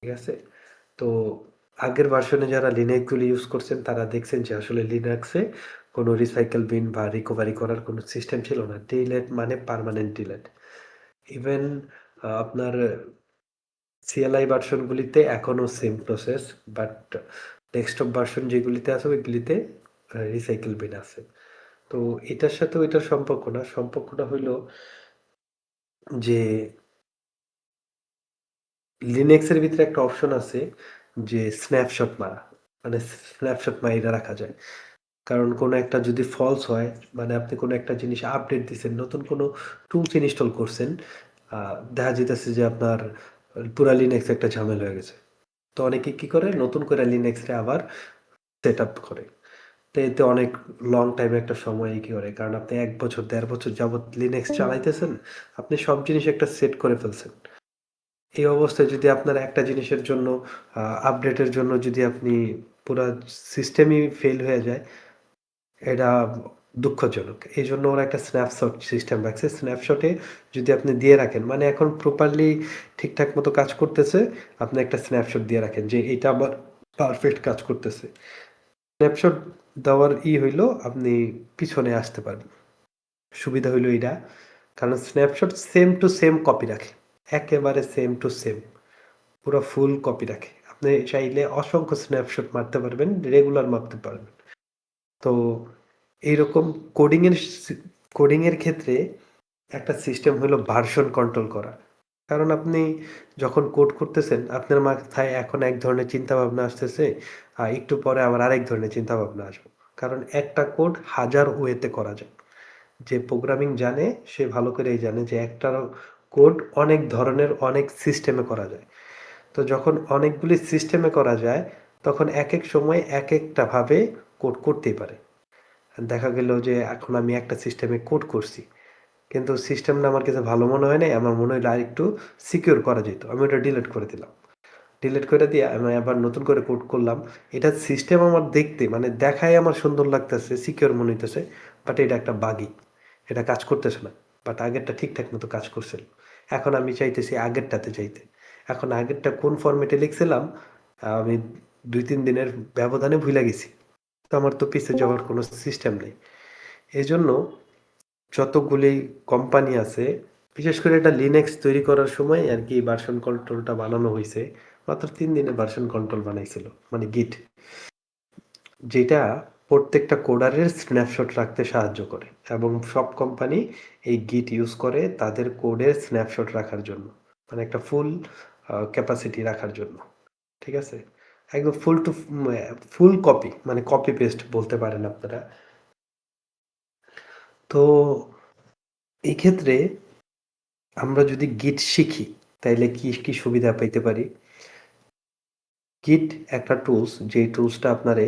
ঠিক আছে? তো আগের ভার্সনে যারা লিনাক্স গুলো ইউজ করছেন তারা দেখছেন যে আসলে লিনাক্সে কোনো রিসাইকেল বিন বা রিকভারি করার কোনো সিস্টেম ছিল না। ডিলেট মানে পার্মানেন্ট ডিলেট। ইভেন আপনার CLI ভার্সন গুলিতে এখনো same process, but desktop version যেগুলিতে আছে ওইগুলিতে রিসাইকেল বিন আছে। তো এটার সাথে ওইটার সম্পর্ক না। সম্পর্কটা হইল যে লিনাক্স এর ভিতরে একটা অপশন আছে যে স্ন্যাপশট মারা। মানে স্ন্যাপশট মাইরা রাখা যায়। কারণ কোনো একটা যদি ফলস হয়, মানে আপনি কোনো একটা জিনিস আপডেট দিছেন, নতুন কোনো টুলস ইনস্টল করছেন, দেখা যাইতেছে যে আপনার পুরা লিনাক্স একটা ঝামেলা হয়ে গেছে। তো অনেকে কি করে নতুন করে লিনাক্সে আবার সেট আপ করে। তো এতে অনেক লং টাইম একটা সময় কি করে, কারণ আপনি ১ বছর ১.৫ বছর যাবৎ লিনাক্স চালাইতেছেন, আপনি সব জিনিস একটা সেট করে ফেলছেন। এই অবস্থায় যদি আপনার একটা জিনিসের জন্য আপডেটের জন্য যদি আপনি পুরা সিস্টেমই ফেল হয়ে যায়, এটা দুঃখজনক। এজন্য ওরা একটা স্ন্যাপশট সিস্টেম রাখছে। স্ন্যাপশটে যদি আপনি দিয়ে রাখেন, মানে এখন প্রপারলি ঠিকঠাক মতো কাজ করতেছে, আপনি একটা স্ন্যাপশট দিয়ে রাখেন যে এটা আমার পারফেক্ট কাজ করতেছে। স্ন্যাপশট দেওয়ার হইলো আপনি পিছনে আসতে পারবেন। সুবিধা হইলো এইটা। কারণ snapshot same to same copy রাখে। একেবারে সেম টু সেম। পুরা ফুল কপি রাখে। আপনি চাইলে অসংখ্য স্ন্যাপশট মারতে পারবেন, রেগুলার মারতে পারবেন। তো এইরকম কোডিং এর কোডিং এর ক্ষেত্রে একটা সিস্টেম হলো ভার্সন কন্ট্রোল করা। কারণ আপনি যখন কোড করতেছেন, আপনার মাথায় এখন এক ধরনের চিন্তাভাবনা আসতেছে, একটু পরে আবার আরেক ধরনের চিন্তাভাবনা আসবে। কারণ একটা কোড হাজার ওয়েতে করা যায়। যে প্রোগ্রামিং জানে সে ভালো করেই জানে যে একটা কোড অনেক ধরনের অনেক সিস্টেমে করা যায়। তো যখন অনেকগুলি সিস্টেমে করা যায়, তখন একেক সময় একেকটা ভাবে কোড করতেই পারে। দেখা গেল যে এখন আমি একটা সিস্টেমে কোড করছি। কিন্তু সিস্টেমটা আমার কাছে ভালো মনে হয় নাই। আমার মনে হইলো আরেকটু সিকিউর করা যেত। আমি ওটা ডিলিট করে দিলাম। ডিলিট করে দিয়ে আমি আবার নতুন করে কোড করলাম। এটার সিস্টেম আমার দেখতে মানে দেখায় আমার সুন্দর লাগতেছে, সিকিউর মনে হইতেছে। বাট এটা একটা বাগই। এটা কাজ করতেছে না। বাট আগেরটা ঠিকঠাক মতো কাজ করছিল। এখন আমি চাইতেছি আগেরটাতে যাইতে। এখন আগেরটা কোন ফরম্যাটে লিখছিলাম, আমি ২-৩ দিনের ব্যবধানে ভুইলা গেছি। তো আমার তো পিছে যাওয়ার কোনো সিস্টেম নেই। এজন্য যতগুলি কোম্পানি আছে, বিশেষ করে এটা লিনাক্স তৈরি করার সময় আরকি ভার্সন কন্ট্রোলটা বানানো হইছে। মাত্র ৩ দিনে ভার্সন কন্ট্রোল বানাইছিল। মানে গিট। যেটা প্রত্যেকটা কোডারের স্ন্যাপশট রাখতে সাহায্য করে। এবং সব কোম্পানি এই গিট ইউজ করে তাদের কোডের স্ন্যাপশট রাখার জন্য। মানে একটা ফুল ক্যাপাসিটি রাখার জন্য। ঠিক আছে? একদম ফুল কপি, মানে কপি পেস্ট বলতে পারেন আপনারা। তো এই ক্ষেত্রে আমরা যদি গিট শিখি, তাইলে কি সুবিধা পাইতে পারি? গিট একটা টুলস, যেই টুলসটা আপনারে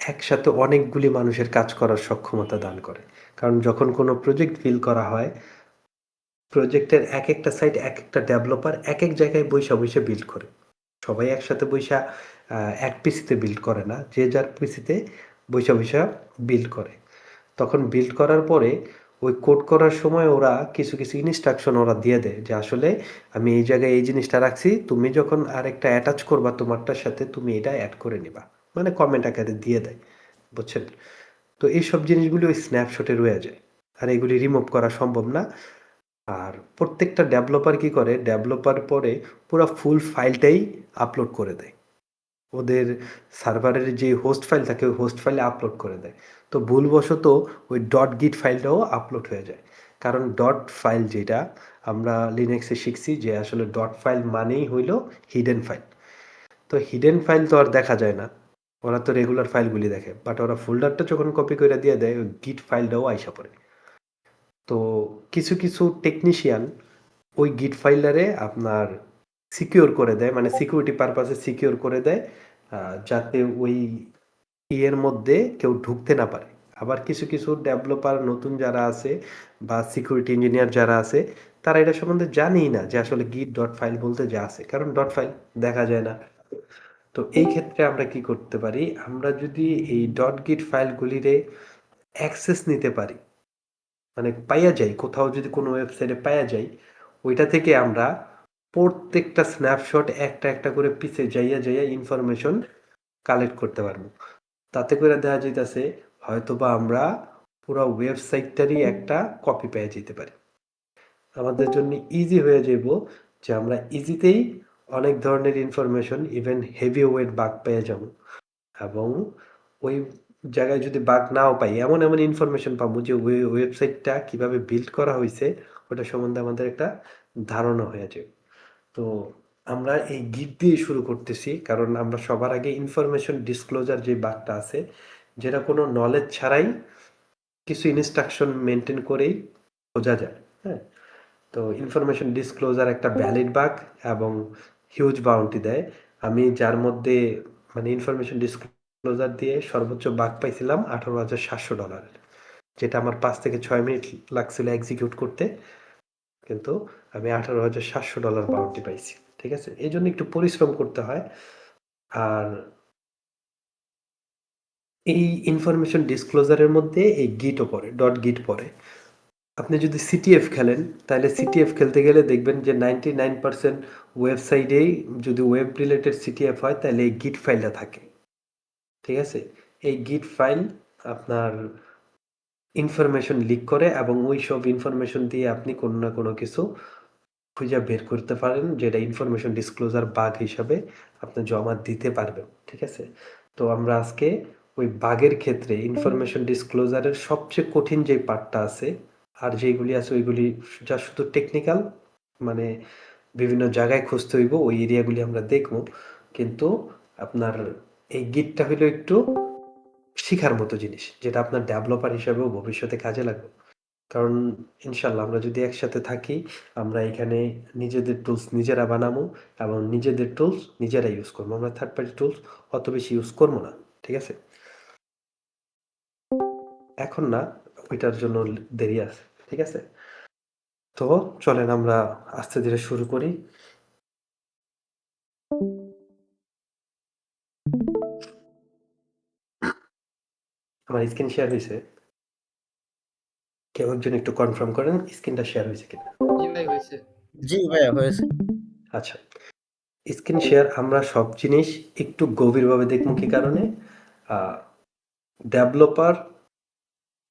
একসাথে অনেকগুলি মানুষের কাজ করার সক্ষমতা দান করে। কারণ যখন কোনো প্রজেক্ট বিল্ড করা হয়, প্রজেক্টের একেকটা সাইট একেকটা ডেভেলপার একেক জায়গায় বইসা বিল্ড করে। সবাই একসাথে বইসা এক পিসিতে বিল্ড করে না। যে যার পিসিতে বইসা বিল্ড করে। তখন বিল্ড করার পরে ওই কোড করার সময় ওরা কিছু ইনস্ট্রাকশন ওরা দিয়ে দেয় যে আসলে আমি এই জায়গায় এই জিনিসটা রাখছি, তুমি যখন আরেকটা অ্যাটাচ করবা তোমারটার সাথে তুমি এটা এড করে নিবা। মানে কমেন্ট আকারে দিয়ে দেয়। বুঝছেন? তো এইসব জিনিসগুলি ওই স্ন্যাপশটে রয়ে যায়। আর এগুলি রিমুভ করা সম্ভব না। আর প্রত্যেকটা ডেভেলপার কি করে? ডেভেলপার পরে পুরা ফুল ফাইলটাই আপলোড করে দেয়। ওদের সার্ভারের যে হোস্ট ফাইল থাকে ওই হোস্ট ফাইলে আপলোড করে দেয়। তো ভুলবশত ওই ডট গিট ফাইলটাও আপলোড হয়ে যায়। কারণ ডট ফাইল যেটা আমরা লিনাক্সে শিখছি যে আসলে ডট ফাইল মানেই হইল হিডেন ফাইল। তো হিডেন ফাইল তো আর দেখা যায় না। ওরা তো রেগুলার ফাইলগুলি দেখে। বাট ওরা ফোল্ডারটা যখন কপি করে দিয়ে দেয় ওই গিট ফাইলটাও আইসা পড়ে। তো কিছু টেকনিশিয়ান ওই গিট ফাইলারে আপনার সিকিউর করে দেয়, মানে সিকিউরিটি পারপাসে সিকিউর করে দেয়, যাতে ওই এর মধ্যে কেউ ঢুকতে না পারে। আবার কিছু ডেভেলপার নতুন যারা আছে বা সিকিউরিটি ইঞ্জিনিয়ার যারা আছে, তারা এটা সম্বন্ধে জানেই না যে আসলে গিট ডট ফাইল বলতে যা আছে। কারণ ডট ফাইল দেখা যায় না। তো এই ক্ষেত্রে আমরা কি করতে পারি? আমরা যদি এই ডট গিট ফাইলগুলিরে অ্যাক্সেস নিতে পারি, মানে পাইয়া যাই, কোথাও যদি কোনো ওয়েবসাইটে পাইয়া যাই, ওইটা থেকে আমরা প্রত্যেকটা স্ন্যাপশট একটা করে পিছে যাইয়া ইনফরমেশন কালেক্ট করতে পারবো। তাতে করে দেখা যাইতেছে হয়তোবা আমরা পুরো ওয়েবসাইটটারই একটা কপি পেয়ে যেতে পারি। আমাদের জন্য ইজি হয়ে যাইব যে আমরা ইজিতেই অনেক ধরনের information even heavy weight bug পেয়ে যাব এবং ওই জায়গায় যদি বাগ নাও পাই এমন ইনফরমেশন পাবো যে ওয়েবসাইটটা কিভাবে বিল্ড করা হয়েছে ওটা সম্বন্ধে আমাদের একটা ধারণা হয়ে যাবে। তো আমরা এই গিট দিয়ে শুরু করতেছি কারণ আমরা সবার আগে ইনফরমেশন ডিসক্লোজার যে বাগটা আছে যেটা কোনো নলেজ ছাড়াই কিছু ইনস্ট্রাকশন মেনটেন করেই বোঝা যায়। হ্যাঁ, তো ইনফরমেশন ডিসক্লোজার একটা ভ্যালিড বাগ এবং হিউজ বাউন্টি দেয়। আমি যার মধ্যে মানে ইনফরমেশন ডিসক্লোজার দিয়ে সর্বোচ্চ বাগ পাইছিলাম $18,700, যেটা আমার 5 থেকে 6 মিনিট লাগছিল এক্সিকিউট করতে, কিন্তু আমি $18,700 বাউন্টি পাইছি। ঠিক আছে, এই জন্য একটু পরিশ্রম করতে হয়। আর এই ইনফরমেশন ডিসক্লোজারের মধ্যে এই গিটও পড়ে, ডট গিট পড়ে। আপনি যদি সিটিএফ খেলেন তাহলে সিটিএফ খেলতে গেলে দেখবেন যে 99% ওয়েবসাইটেই যদি ওয়েব রিলেটেড সিটিএফ হয় তাহলে এই গিট ফাইলটা থাকে। ঠিক আছে, এই গিট ফাইল আপনার ইনফরমেশন লিক করে এবং ওই সব ইনফরমেশন দিয়ে আপনি কোনো না কোনো কিছু খুঁজে বের করতে পারেন যেটা ইনফরমেশন ডিসক্লোজার বাগ হিসাবে আপনি জমা দিতে পারবেন। ঠিক আছে, তো আমরা আজকে ওই বাগের ক্ষেত্রে ইনফরমেশন ডিসক্লোজারের সবচেয়ে কঠিন যে পার্টটা আছে আর যেগুলি আছে ওইগুলি যা শুধু টেকনিক্যাল, মানে বিভিন্ন জায়গায় খুঁজতে হইব ওই এরিয়াগুলি আমরা দেখব, কিন্তু আপনার এই গিটটা হলো একটু শিখার মতো জিনিস যেটা আপনার ডেভেলপার হিসাবেও ভবিষ্যতে কাজে লাগবে। কারণ ইনশাল্লাহ আমরা যদি একসাথে থাকি আমরা এখানে নিজেদের টুলস নিজেরা বানাবো এবং নিজেদের টুলস নিজেরা ইউজ করবো, আমরা থার্ড পার্টি টুলস অত বেশি ইউজ করবো না। ঠিক আছে, এখন না, ওইটার জন্য দেরি আছে। ঠিক আছে, তো চলেন আমরা আস্তে ধীরে শুরু করি। আমার স্ক্রিন শেয়ার হয়েছে? কেউ একজন একটু কনফার্ম করেন স্ক্রিনটা শেয়ার হয়েছে কিনা। জি ভাই হয়েছে। জি ভাইয়া হয়েছে। আচ্ছা, স্ক্রিন শেয়ার আমরা সব জিনিস একটু গভীরভাবে দেখবো কি কারণে। ডেভেলপার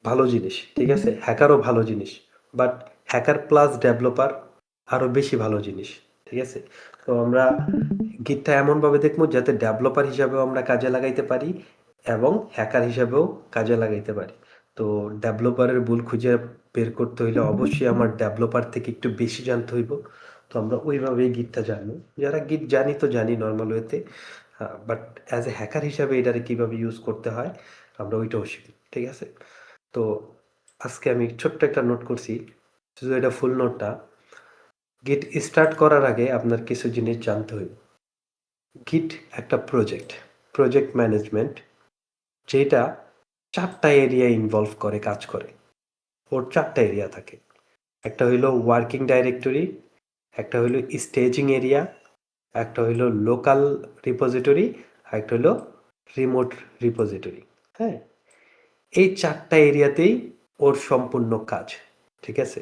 ভালো জিনিস, ঠিক আছে, হ্যাকারও ভালো জিনিস, বাট হ্যাকার প্লাস ডেভেলপার আরো বেশি ভালো জিনিস। ঠিক আছে, তো আমরা গিটটা এমনভাবে দেখবো যাতে ডেভেলপার হিসাবেও আমরা কাজে লাগাইতে পারি এবং হ্যাকার হিসাবেও কাজে লাগাইতে পারি। তো ডেভেলপারের ভুল খুঁজে বের করতে হইলে অবশ্যই আমার ডেভেলপার থেকে একটু বেশি জানতে হইব। তো আমরা ওইভাবেই গিটটা জানবো, যারা গিট জানি তো জানি নর্মাল ওয়েতে, বাট অ্যাজ এ হ্যাকার হিসাবে এটারে কিভাবে ইউজ করতে হয় আমরা ওইটাও শিখি। ঠিক আছে, তো আজকে আমি ছোট্ট একটা নোট করছি, শুধু এটা ফুল নোটটা। গিট স্টার্ট করার আগে আপনার কিছু জিনিস জানতে হইব। গিট একটা প্রজেক্ট ম্যানেজমেন্ট, যেটা 4টা এরিয়া ইনভলভ করে কাজ করে। ওর 4টা এরিয়া থাকে, একটা হইলো ওয়ার্কিং ডাইরেক্টরি, একটা হইলো স্টেজিং এরিয়া, একটা হইলো লোকাল রিপোজিটরি, আর একটা হইলো রিমোট রিপোজিটরি। হ্যাঁ, এই 4টা এরিয়াতেই ওর সম্পূর্ণ কাজ। ঠিক আছে,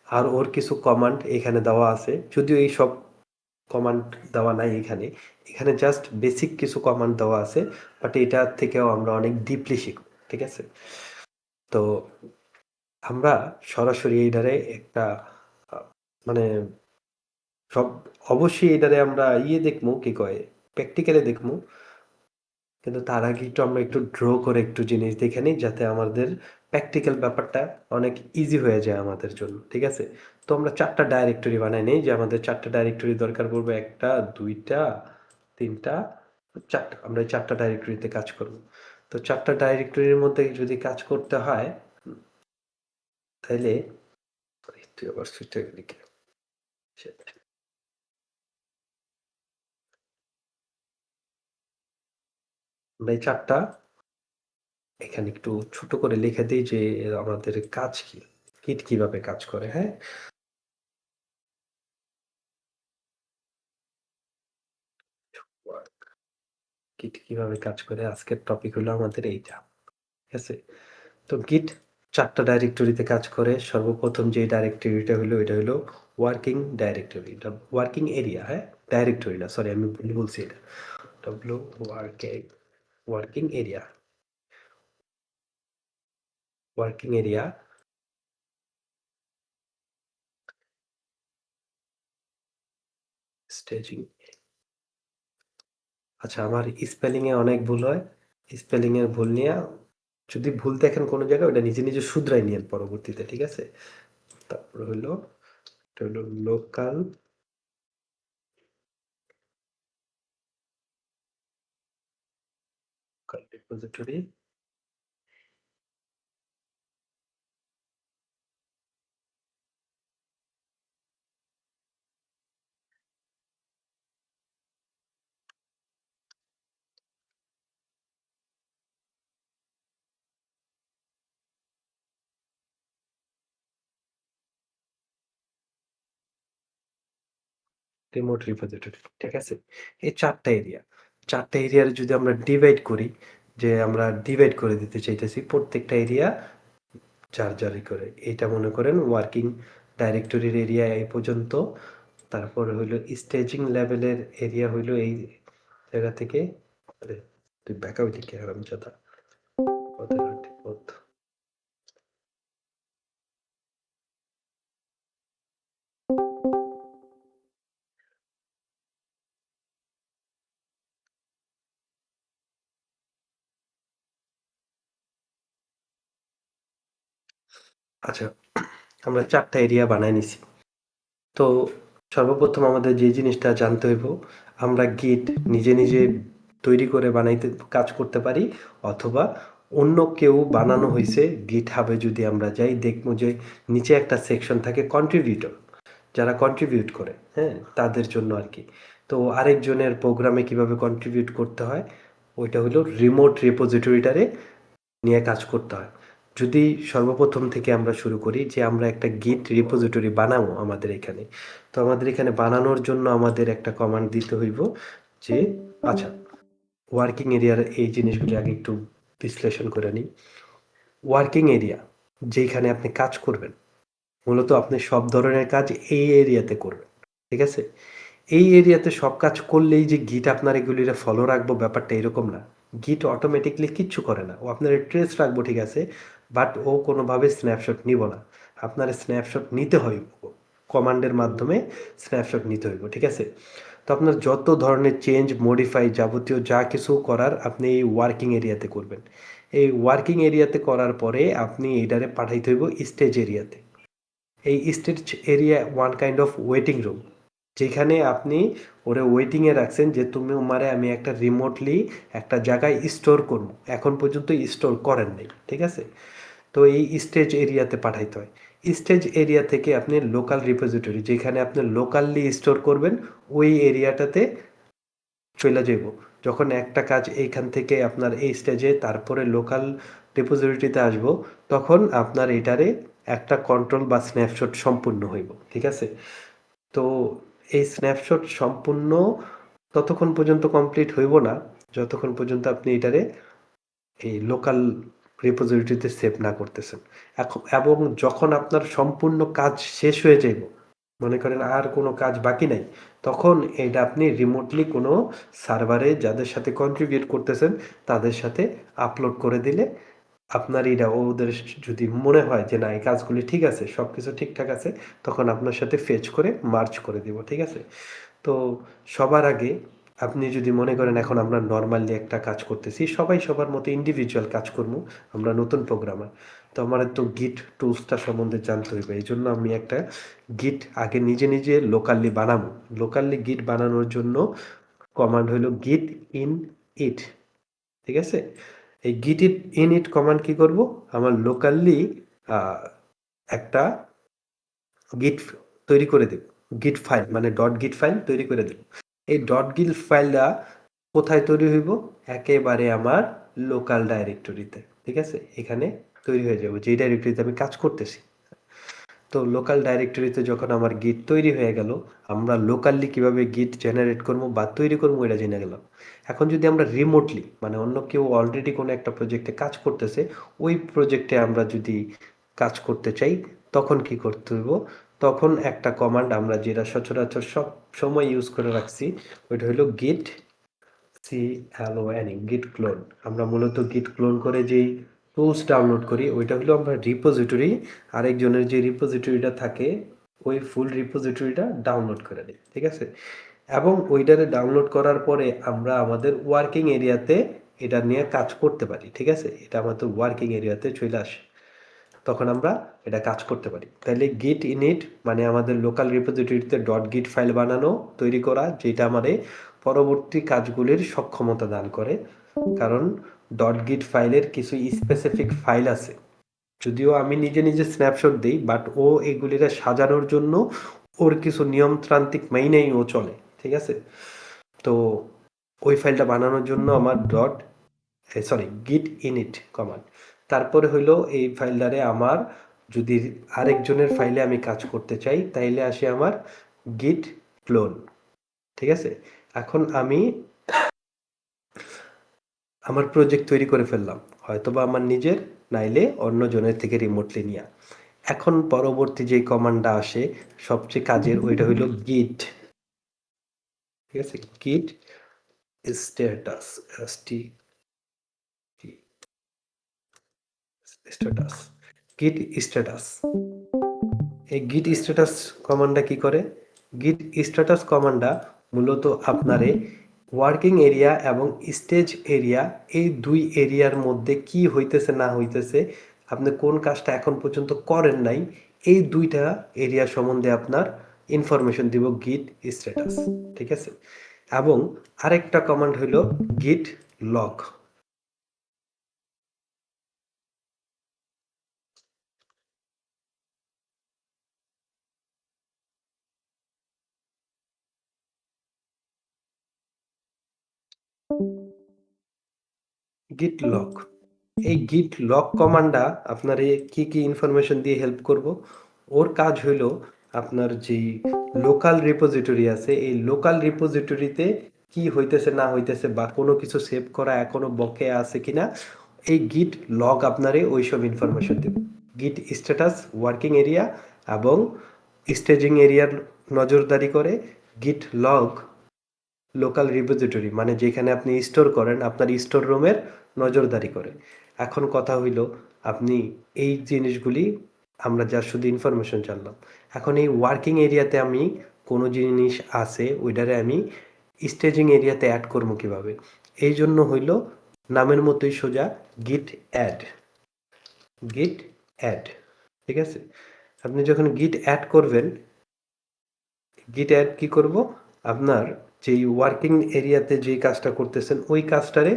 আর ওর কিছু কমান্ড এখানে দেওয়া আছে, যদিও এই সব কমান্ড দেওয়া নাই এখানে, এখানে জাস্ট বেসিক কিছু কমান্ড দেওয়া আছে, বাট এটা থেকেও আমরা অনেক ডিপলি শিখব। ঠিক আছে, তো আমরা সরাসরি এইটারে একটা মানে সব অবশ্যই এটারে আমরা দেখবো কি কয় প্র্যাকটিক্যালি দেখবো, কিন্তু তার আগে একটু আমরা একটু ড্র করে একটু জিনিস দেখে নিই যাতে আমাদের প্র্যাকটিক্যাল ব্যাপারটা অনেক ইজি হয়ে যায় আমাদের জন্য। ঠিক আছে, তো আমরা 4টা ডাইরেক্টরি বানাই নেই, যে আমাদের 4টা ডাইরেক্টরি দরকার পড়বে, 1টা 2টা 3টা 4টা, আমরা এই 4টা ডাইরেক্টরিতে কাজ করব। তো 4টা ডাইরেক্টরির মধ্যে যদি কাজ করতে হয় তাহলে তুই আবার সুইচটা লিখে আমরা এই 4টা এখানে একটু ছোট করে লিখে দিই যে আমাদের কাজ কি, কিট কিভাবে কাজ করে। হ্যাঁ, গিট কিভাবে কাজ করে আজকের টপিক হলো আমাদের এইটা। ঠিক আছে, তো গিট ৪ টা ডাইরেক্টরিতে কাজ করে। সর্বপ্রথম যে ডাইরেক্টরিটা হইলো এটা হইলো ওয়ার্কিং ডাইরেক্টরি। এটা ওয়ার্কিং এরিয়া, হ্যাঁ? ডাইরেক্টরি না, সরি আমি ভুল বলছি এটা। এটা হলো working area, working area, staging. আচ্ছা, আমার স্পেলিং এ অনেক ভুল হয়। স্পেলিং এর ভুল নিয়া যদি ভুল দেখেন কোন জায়গায় ওটা নিজে, নিজে শুধরাই নিয়েন পরবর্তীতে, ঠিক আছে? তারপরে হইলো এটা হইলো লোকাল রিপোজিটরি, রিমোট রিপোজিটরি, ঠিক আছে? এই ৪ টা এরিয়া। ৪ টা এরিয়ার যদি আমরা ডিভাইড করি, যে আমরা ডিভাইড করে দিতে চাইতেছি প্রত্যেকটা এরিয়া যার, যারই করে। এইটা মনে করেন ওয়ার্কিং ডাইরেক্টরির এরিয়া এই পর্যন্ত। তারপরে হইলো স্টেজিং লেভেলের এরিয়া হইলো এই জায়গা থেকে। আরে তুই ব্যাকআপ দিকে হারামজাদা। পথের পথ। আচ্ছা, আমরা ৪ টা এরিয়া বানায় নিছি। তো সর্বপ্রথম আমাদের যে জিনিসটা জানতে হইব, আমরা গিট নিজে, নিজে তৈরি করে বানাইতে কাজ করতে পারি, অথবা অন্য কেউ বানানো হইছে GitHub এ যদি আমরা যাই দেখবো যে নিচে একটা সেকশন থাকে কন্ট্রিবিউটর। যারা কন্ট্রিবিউট করে, হ্যাঁ? তাদের জন্য আরকি। তো আরেকজনের প্রোগ্রামে কিভাবে কন্ট্রিবিউট করতে হয়, ওইটা হলো রিমোট রিপোজিটরিটারে নিয়ে কাজ করতে হয়। যদি সর্বপ্রথম থেকে আমরা শুরু করি যে আমরা একটা গিট রিপোজিটরি বানাবো আমাদের এখানে। তো আমাদের এখানে বানানোর জন্য আমাদের একটা কমান্ড দিতে হইব যে আচ্ছা, ওয়ার্কিং এরিয়ার এই জিনিসগুলি আগে একটু বিশ্লেষণ করে নিই। ওয়ার্কিং এরিয়া যেইখানে আপনি কাজ করবেন, মূলত আপনি সব ধরনের কাজ এই এরিয়াতে করবেন। ঠিক আছে? এই এরিয়াতে সব কাজ করলেই যে গিট আপনার এগুলিরে ফলো রাখবো ব্যাপারটা এরকম না। গিট অটোমেটিক্যালি কিচ্ছু করে না। ও আপনার ট্রেস রাখবো ঠিক আছে, বাট ও কোনোভাবে স্ন্যাপশট নিব না। আপনার স্ন্যাপশট নিতে হইব। কমান্ডের মাধ্যমে স্ন্যাপশট নিতে হইব। ঠিক আছে? তো আপনার যত ধরনের চেঞ্জ, মডিফাই যাবতীয় যা কিছু করার আপনি এই ওয়ার্কিং এরিয়াতে করবেন। এই ওয়ার্কিং এরিয়াতে করার পরে আপনি এইটারে পাঠাইতে হইব স্টেজ এরিয়াতে। এই stage area one kind of waiting room. যেখানে আপনি ওরে ওয়েটিং এ রাখছেন যে তুমি আমারে আমি একটা রিমোটলি একটা জায়গায় স্টোর করব। এখন পর্যন্ত স্টোর করেন নাই। ঠিক আছে? তো এই স্টেজ এরিয়াতে পাঠাইতে হয়। স্টেজ এরিয়া থেকে আপনি লোকাল রিপোজিটরি যেখানে আপনি লোকালি স্টোর করবেন ওই এরিয়াটাতে চইলা যাইব। যখন একটা কাজ এইখান থেকে আপনার এই স্টেজে তারপরে লোকাল রিপোজিটরিতে আসবো, তখন আপনার এটারে একটা কন্ট্রোল বা স্ন্যাপশট সম্পূর্ণ হইব। ঠিক আছে? তো এই স্ন্যাপশট সম্পূর্ণ ততক্ষণ পর্যন্ত কমপ্লিট হইব না, যতক্ষণ পর্যন্ত আপনি এটারে এই লোকাল রিপোজিটরিতে সেভ না করতেছেন। এবং যখন আপনার সম্পূর্ণ কাজ শেষ হয়ে যাইব, মনে করেন আর কোনো কাজ বাকি নাই, তখন এটা আপনি রিমোটলি কোনো সার্ভারে যাদের সাথে কন্ট্রিবিউট করতেছেন তাদের সাথে আপলোড করে দিলে আপনার এটা ওদের যদি মনে হয় যে না এই কাজগুলি ঠিক আছে, সবকিছু ঠিকঠাক আছে, তখন আপনার সাথে ফেচ করে মার্জ করে দিব। ঠিক আছে? তো সবার আগে আপনি যদি মনে করেন এখন আমরা নরমালি একটা কাজ করতেছি, সবাই সবার মতো ইন্ডিভিজুয়াল কাজ করবো, আমরা নতুন প্রোগ্রামার। তো আমার তো গিট টুলসটা সম্বন্ধে জানতে হইবে। এইজন্য আমি একটা গিট আগে নিজে, নিজে লোকালি বানাবো। লোকালি গিট বানানোর জন্য কমান্ড হইলো git init। ঠিক আছে? এই git init কমান্ড কি করব? আমার লোকালি আ একটা গিট তৈরি করে দেব। গিট ফাইল মানে ডট গিট ফাইল তৈরি করে দেব। এই ডট গিট ফাইলটা কোথায় তৈরি হইব? একেবারে আমার লোকাল ডাইরেক্টরিতে। ঠিক আছে? এখানে তৈরি হয়ে যাবে। যেই ডাইরেক্টরিতে আমি কাজ করতেছি। তো লোকাল ডাইরেক্টরিতে যখন আমার গিট তৈরি হয়ে গেল, আমরা লোকালি কিভাবে গিট জেনারেট করবো বা তৈরি করবো এটা জেনে গেলাম। এখন যদি আমরা রিমোটলি মানে অন্য কেউ অলরেডি কোনো একটা প্রজেক্টে কাজ করতেছে, ওই প্রজেক্টে আমরা যদি কাজ করতে চাই, তখন কি করতে হইব? তখন একটা কমান্ড আমরা যেটা সচরাচর সব সময় ইউজ করে রাখছি, ওইটা হলো git clone, git clone। আমরা মূলত git clone করে যেই টুলস ডাউনলোড করি, ওইটা হলো আমরা রিপোজিটরি, আরেকজনের যে রিপোজিটরিটা থাকে ওই ফুল রিপোজিটরিটা ডাউনলোড করে নিই, ঠিক আছে? এবং ওইটারে ডাউনলোড করার পরে আমরা আমাদের ওয়ার্কিং এরিয়াতে এটা নিয়ে কাজ করতে পারি, ঠিক আছে? এটা আমাদের ওয়ার্কিং এরিয়াতে চলে আসে, তখন আমরা এটা কাজ করতে পারি। তাহলে গিট ইনিট মানে আমাদের লোকাল রিপোজিটরিতে ডট গিট ফাইল বানানো, তৈরি করা, যেটা আমাদের পরবর্তী কাজগুলির সক্ষমতা দান করে। কারণ ডট গিট ফাইলের কিছু স্পেসিফিক ফাইল আছে, যদিও আমি নিজে নিজে স্ন্যাপশট দিই, বাট ও এগুলিরে সাজানোর জন্য ওর কিছু নিয়মতান্ত্রিক মাইনেই ও চলে, ঠিক আছে? তো ওই ফাইলটা বানানোর জন্য আমার গিট ইনিট কমান্ড। তারপরে হইলো এই ফাইলটারে আমার যদি আরেকজনের ফাইলে আমি কাজ করতে চাই, তাইলে আসে আমার গিট ক্লোন, ঠিক আছে? এখন আমি আমার প্রজেক্ট তৈরি করে ফেললাম, হয়তোবা আমার নিজের, নাইলে অন্য জনের থেকে রিমোটলি নিয়া। এখন পরবর্তী যে কমান্ডটা আসে সবচেয়ে কাজের, ওইটা হইলো গিট, ঠিক আছে? গিট স্ট্যাটাস, স্ট্যাটাস, গিট স্ট্যাটাস। এই গিট স্ট্যাটাস কমান্ডটা কি করে? গিট স্ট্যাটাস কমান্ডটা মূলত আপনারে ওয়ার্কিং এরিয়া এবং স্টেজ এরিয়া, এই দুই এরিয়ার মধ্যে কি হইতেছে না হইতেছে, আপনি কোন কাজটা এখন পর্যন্ত করেন নাই, এই দুইটা এরিয়া সম্বন্ধে আপনার ইনফরমেশন দিব গিট স্ট্যাটাস, ঠিক আছে? এবং আরেকটা কমান্ড হইল গিট লগ। গিট লগ, এই গিট লগ কমান্ডটা আপনার কি কি ইনফরমেশন দিয়ে হেল্প করব? ওর কাজ হইল আপনার যেই লোকাল রিপোজিটরি আছে, এই লোকাল রিপোজিটরিতে কি হইতেছে না হইতেছে বা কোনো কিছু সেভ করা এখনো বকেয়া আছে কিনা, এই গিট লগ আপনারে ওইসব ইনফরমেশন দেবে। গিট স্ট্যাটাস ওয়ার্কিং এরিয়া এবং স্টেজিং এরিয়ার নজরদারি করে, গিট লগ লোকাল রিপোজিটরি মানে যেখানে আপনি স্টোর করেন আপনার স্টোর রুমের নজরদারি করে। এখন কথা হইল, আপনি এই জিনিসগুলি আমরা যা শুধু ইনফরমেশন জানলাম, এখন এই ওয়ার্কিং এরিয়াতে আমি কোনো জিনিস আছে ওইটারে আমি স্টেজিং এরিয়াতে অ্যাড করবো কিভাবে? এই জন্য হইল নামের মতোই সোজা গিট অ্যাড, গিট অ্যাড, ঠিক আছে? আপনি যখন গিট অ্যাড করবেন, গিট অ্যাড কি করব? আপনার যেই ওয়ার্কিং এরিয়াতে যেই কাজটা করতেছেন ওই কাজটারে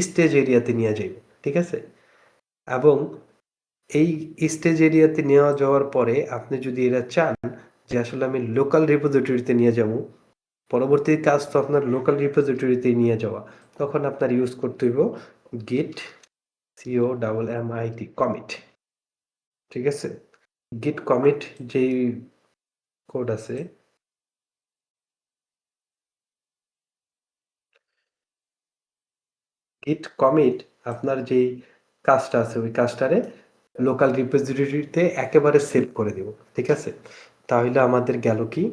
স্টেজ এরিয়াতে নিয়ে যাইব, ঠিক আছে? এবং এই স্টেজ এরিয়াতে নেওয়া যাওয়ার পরে আপনি যদি এরা চান যে আসলে আমি লোকাল রিপোজিটরিতে নিয়ে যাব, পরবর্তী কাজ তো আপনার লোকাল রিপোজিটরিতে নিয়ে যাওয়া, তখন আপনার ইউজ করতে হইব গিট কমিট, ঠিক আছে? গিট কমিট যেই কোড আছে, গিট কমিট আপনার যেই কাজটা আছে ওই কাজটারে লোকাল রিপোজিটরিতে একেবারে সেভ করে দেব, ঠিক আছে? তাহলে আমাদের গেল কি,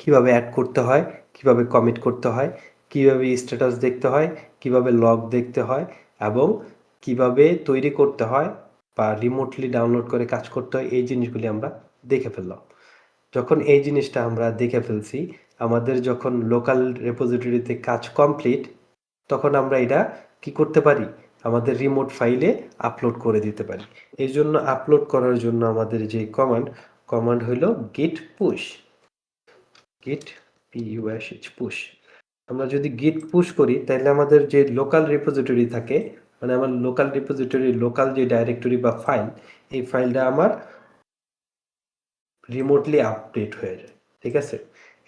কিভাবে অ্যাড করতে হয়, কিভাবে কমিট করতে হয়, কিভাবে স্ট্যাটাস দেখতে হয়, কিভাবে লগ দেখতে হয়, এবং কিভাবে তৈরি করতে হয় বা রিমোটলি ডাউনলোড করে কাজ করতে হয়, এই জিনিসগুলি আমরা দেখে ফেললাম। যখন এই জিনিসটা আমরা দেখে ফেলছি, আমাদের যখন লোকাল রেপোজিটরিতে কাজ কমপ্লিট, তখন আমরা এটা কি করতে পারি? আমাদের রিমোট ফাইলে আপলোড করে দিতে পারি। এই জন্য আপলোড করার জন্য আমাদের যে কমান্ড হইল গিট পুশ, গিট পুশ। আমরা যদি গিট পুশ করি তাহলে আমাদের যে লোকাল রিপোজিটরি থাকে, মানে আমার লোকাল রিপোজিটরি লোকাল যে ডাইরেক্টরি বা ফাইল, এই ফাইলটা আমার রিমোটলি আপডেট হয়ে যায়, ঠিক আছে?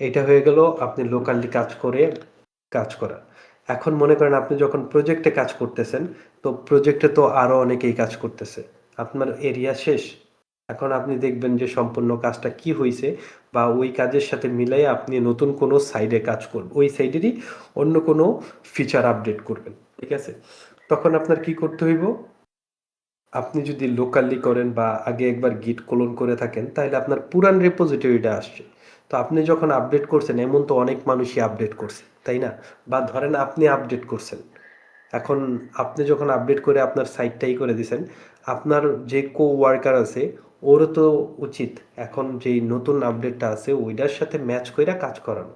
এটা হয়ে গেল আপনি লোকালি কাজ করা। এখন মনে করেন আপনি যখন প্রজেক্টে কাজ করতেছেন, তো প্রজেক্টে তো আরো অনেকেই কাজ করতেছে, আপনার এরিয়া শেষ, এখন আপনি দেখবেন যে সম্পূর্ণ কাজটা কি হইছে বা ওই কাজের সাথে মিলাই আপনি নতুন কোনো সাইডে কাজ করবেন। ওই সাইডেরই অন্য কোনো ফিচার আপডেট করবেন। ঠিক আছে? তখন আপনার কি করতে হইব? আপনি যদি লোকালি করেন বা আগে একবার গিট ক্লোন করে থাকেন, তাহলে আপনার পুরান রেপোজিটরিটা আসছে। তো আপনি যখন আপডেট করছেন, এমন তো অনেক মানুষই আপডেট করছে, তাই না? বা ধরেন আপনি আপডেট করছেন। এখন আপনি যখন আপডেট করে আপনার সাইটটাই করে দিছেন, আপনার যে ওয়ার্কার আছে, ওরও তো উচিত এখন যেই নতুন আপডেটটা আছে ওইটার সাথে ম্যাচ কইরা কাজ করানো।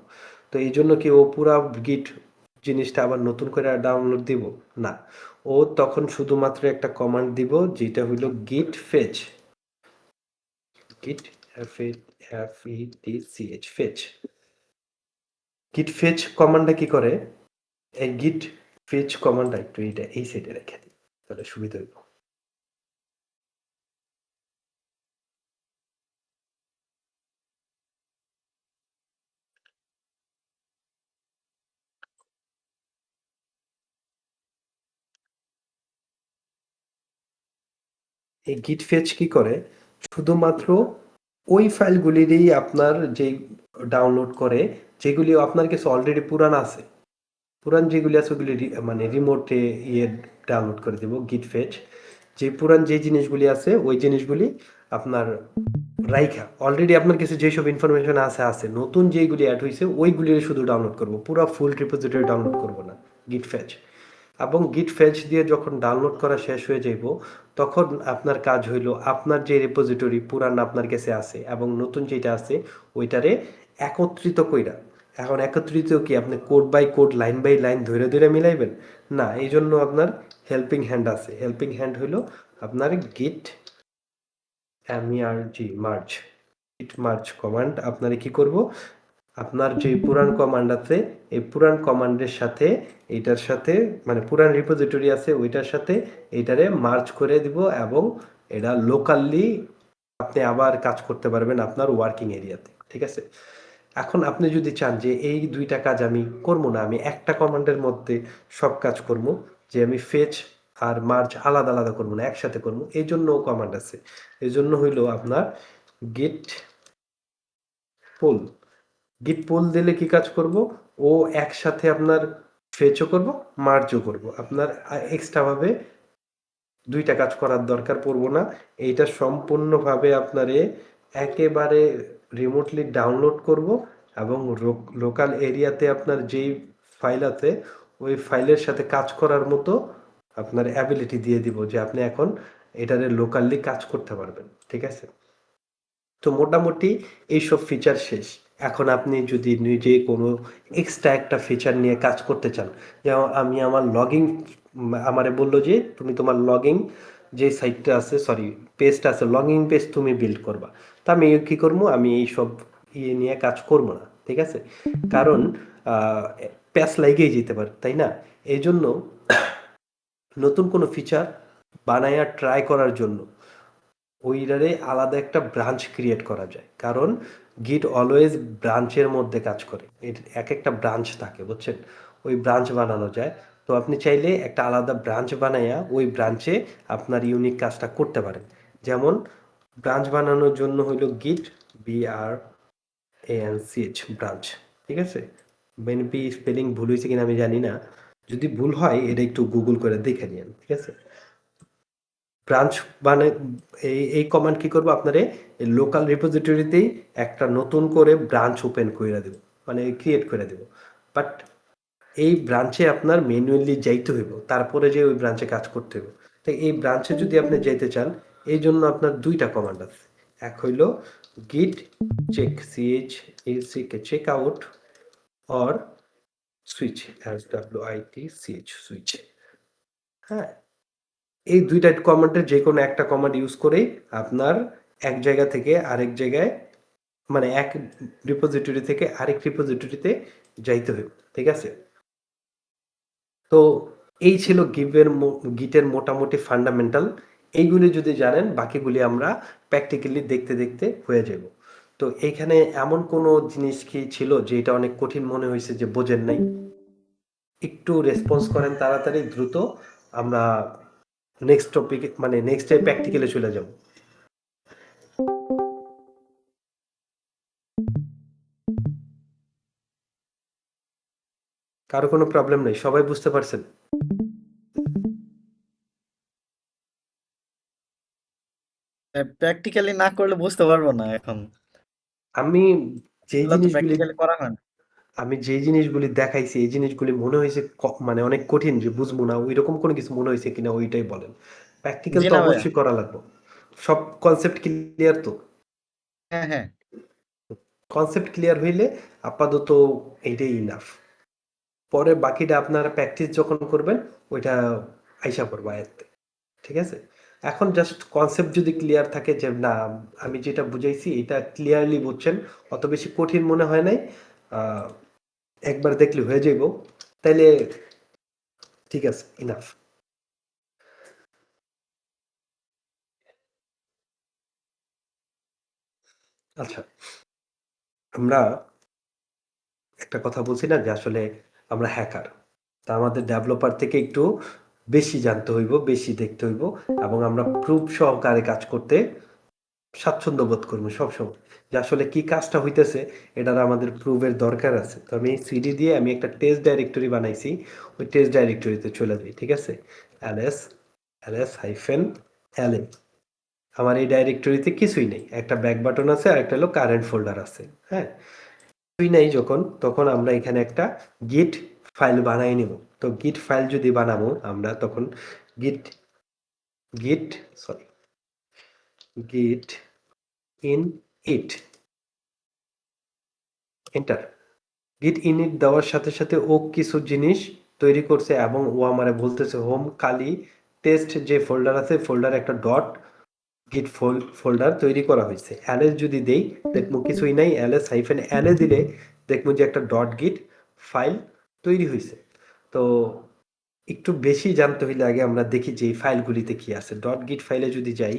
তো এই জন্য কি ও পুরা গিট জিনিসটা আবার নতুন করে ডাউনলোড দিব? না। ও তখন শুধুমাত্র একটা কমান্ড দিব যেটা হইল git fetch, git fetch। git fetch কমান্ডটা কি করে? এই git fetch কমান্ডটা একটু এই সাইডে রেখে দিই, তাহলে সুবিধা হইব। এই git fetch কি করে? শুধুমাত্র ওই ফাইলগুলিরই আপনার যেই ডাউনলোড করে, যেগুলি আপনার কাছে অলরেডি পুরান আছে, পুরান যেগুলি আছে ওগুলি মানে রিমোটে ডাউনলোড করে দিব git fetch। যে পুরান যে জিনিসগুলি আছে ওই জিনিসগুলি আপনার রাইখা অলরেডি আপনার কাছে যেসব ইনফরমেশন আছে নতুন যেইগুলি অ্যাড হয়েছে ওইগুলি শুধু ডাউনলোড করব, পুরো ফুল রিপোজিটরি ডাউনলোড করব না git fetch। এবং git fetch দিয়ে যখন ডাউনলোড করা শেষ হয়ে যাইব, তখন আপনার কাজ হইল আপনার যে রিপোজিটরি পুরান আপনার কাছে আছে এবং নতুন যেটা আছে ওইটারে একত্রিত কইরা। এখন একত্রিত কি আপনি code by code line by line ধরে ধরে মিলাইবেন? না, এই জন্য আপনার হেল্পিং হ্যান্ড আছে। হেল্পিং হ্যান্ড হইল আপনার git merge, git merge command আপনারে কি করব? আপনার যে পুরান কমান্ড আছে এই পুরান কমান্ডের সাথে এইটার সাথে মানে পুরান রিপোজিটরি আছে ওইটার সাথে এইটারে মার্জ করে দিব এবং এটা লোকালি আপনি আবার কাজ করতে পারবেন আপনার ওয়ার্কিং এরিয়াতে। ঠিক আছে? এখন আপনি যদি চান যে এই দুইটা কাজ আমি করবো না, আমি একটা কমান্ডের মধ্যে সব কাজ করবো, যে আমি ফেচ আর মার্জ আলাদা আলাদা করবো না, একসাথে করবো, এই জন্য কমান্ড আছে। এই জন্য হইলো আপনার গিট পুল। গিট পুল দিলে কি কাজ করব? ও একসাথে আপনার ফেচও করব, মার্জও করব। আপনার এক্সট্রা ভাবে দুইটা কাজ করার দরকার পড়বো না। এইটা সম্পূর্ণভাবে আপনারে একেবারে রিমোটলি ডাউনলোড করব এবং লোকাল এরিয়াতে আপনার যেই ফাইল আছে ওই ফাইলের সাথে কাজ করার মতো আপনার অ্যাবিলিটি দিয়ে দিব যে আপনি এখন এটারে লোকালি কাজ করতে পারবেন। ঠিক আছে? তো মোটামুটি এইসব ফিচার শেষ। এখন আপনি যদি নিজে কোনো এক্সট্রা একটা ফিচার নিয়ে কাজ করতে চান, যেমন আমি আমার লগইন আমারে বলল যে তুমি তোমার লগইন যে সাইটটা আছে সরি পেজটা আছে লগইন পেজ তুমি বিল্ড করবা। তা আমি কি করব? আমি এইসব নিয়ে কাজ করব না। ঠিক আছে? কারণ প্যাচ লাগিয়েই যেতে পারে, তাই না? এই জন্য নতুন কোনো ফিচার বানায়া ট্রাই করার জন্য ওইটারে আলাদা একটা ব্রাঞ্চ ক্রিয়েট করা যায়। কারণ গিট অলওয়েজ ব্রাঞ্চের মধ্যে কাজ করে, এর এক একটা ব্রাঞ্চ থাকে, বুঝছেন? ওই ব্রাঞ্চ বানানো যায়। তো আপনি চাইলে একটা আলাদা ব্রাঞ্চ বানাইয়া ওই ব্রাঞ্চে আপনার ইউনিক কাজটা করতে পারেন। যেমন ব্রাঞ্চ বানানোর জন্য হইল গিট BRANCH ব্রাঞ্চ। ঠিক আছে? মেবি স্পেলিং ভুল হয়েছে কিনা আমি জানি না, যদি ভুল হয় এটা একটু গুগল করে দেখে নিন। ঠিক আছে? ব্রাঞ্চ মানে এই কমান্ড কি করবো আপনারে লোকাল রিপোজিটরিতেই একটা নতুন করে ব্রাঞ্চ ওপেন করে দেব, মানে ক্রিয়েট করে দেব। বাট এই ব্রাঞ্চে আপনার ম্যানুয়ালি যাইতে হইব, তারপরে যে ওই ব্রাঞ্চে কাজ করতে হইব। তো এই ব্রাঞ্চে যদি আপনি যাইতে চান, এই জন্য আপনার দুইটা কমান্ড আছে। এক হইল git check check out or switch switch. হ্যাঁ, এই দুইটা কমান্ডের যে কোনো একটা কমান্ড ইউজ করেই আপনার এক জায়গা থেকে আরেক জায়গায় মানে এক রিপোজিটরি থেকে আরেক রিপোজিটরিতে যাইতে হবে। ঠিক আছে? তো এই ছিল গিটের মোটামুটি ফান্ডামেন্টাল। এইগুলি যদি জানেন বাকিগুলি আমরা প্র্যাকটিক্যালি দেখতে দেখতে হয়ে যাব। তো এইখানে এমন কোনো জিনিস কি ছিল যে এটা অনেক কঠিন মনে হয়েছে যে বোঝেন নাই? একটু রেসপন্স করেন তাড়াতাড়ি দ্রুত, আমরা নেক্সট টপিক মানে নেক্সট প্র্যাকটিক্যালে চলে যাব। কারো কোনো প্রবলেম নেই, সবাই বুঝতে পারছেন? প্র্যাকটিক্যালি না করলে বুঝতে পারবো না এখন। আমি যেই এগুলা তো জিনিসগুলি প্র্যাকটিক্যালি করা হয় না। আমি যেই জিনিসগুলি দেখাইছি এই জিনিসগুলি মনে হয়েছে মানে অনেক কঠিন যে বুঝবো না ওইরকম কোনো কিছু মনে হয়েছে কিনা ওইটাই বলেন। প্র্যাকটিক্যাল জি তো না ভাইয়া। অবশ্যই করা লাগবে। সব কনসেপ্ট ক্লিয়ার তো? হ্যাঁ, হ্যাঁ। কনসেপ্ট ক্লিয়ার হইলে আপাতত এইটাই ইনাফ। পরে বাকিটা আপনারা প্র্যাকটিস যখন করবেন ওইটা আইসা পড়বে আয়ত্তে। ঠিক আছে? এখন জাস্ট কনসেপ্ট যদি ক্লিয়ার থাকে যে না আমি যেটা বুঝাইছি এটা ক্লিয়ারলি বুঝছেন, অত বেশি কঠিন মনে হয় নাই, একবার দেখলে হয়ে যাইব, তাইলে ঠিক আছে, ইনাফ। আচ্ছা, আমরা একটা কথা বলছি না যে আসলে আমরা হ্যাকার, তা আমাদের ডেভেলপার থেকে একটু বেশি জানতে হইব, বেশি দেখতে হইব, এবং আমরা প্রুফ সহকারে কাজ করতে স্বাচ্ছন্দ্য বোধ করবো সবসময়, যে আসলে কি কাজটা হইতেছে এটার আমাদের প্রুফের দরকার আছে। তো আমি সিডি দিয়ে আমি একটা টেস্ট ডাইরেক্টরি বানাইছি, ওই টেস্ট ডাইরেক্টরিতে চলে যাই। ঠিক আছে? ls ls হাইফেন la, আমার এই ডাইরেক্টরিতে কিছুই নেই, একটা ব্যাক বাটন আছে আর একটা হলো কারেন্ট ফোল্ডার আছে। হ্যাঁ, কিছুই নাই যখন, তখন আমরা এখানে একটা গিট ফাইল বানাই নিব। তো গিট ফাইল যদি বানাবো আমরা তখন গিট গিট সরি গিট ইন ইট, এন্টার। গিট ইনিট দেওয়ার সাথে সাথে ও কিছু জিনিস তৈরি করছে এবং ও আমারে বলতেছে হোম কালি টেস্ট যে ফোল্ডার আছে ফোল্ডার একটা ডট গিট ফোল্ডার তৈরি করা হয়েছে। ls যদি দেই দেখবো কিছুই নাই, ls হাইফেন la দিলে দেখবো যে একটা ডট গিট ফাইল তৈরি হয়েছে। তো একটু বেশি জানতে হইলে আগে আমরা দেখি যে এই ফাইলগুলিতে কি আছে। ডট গিট ফাইলে যদি যাই,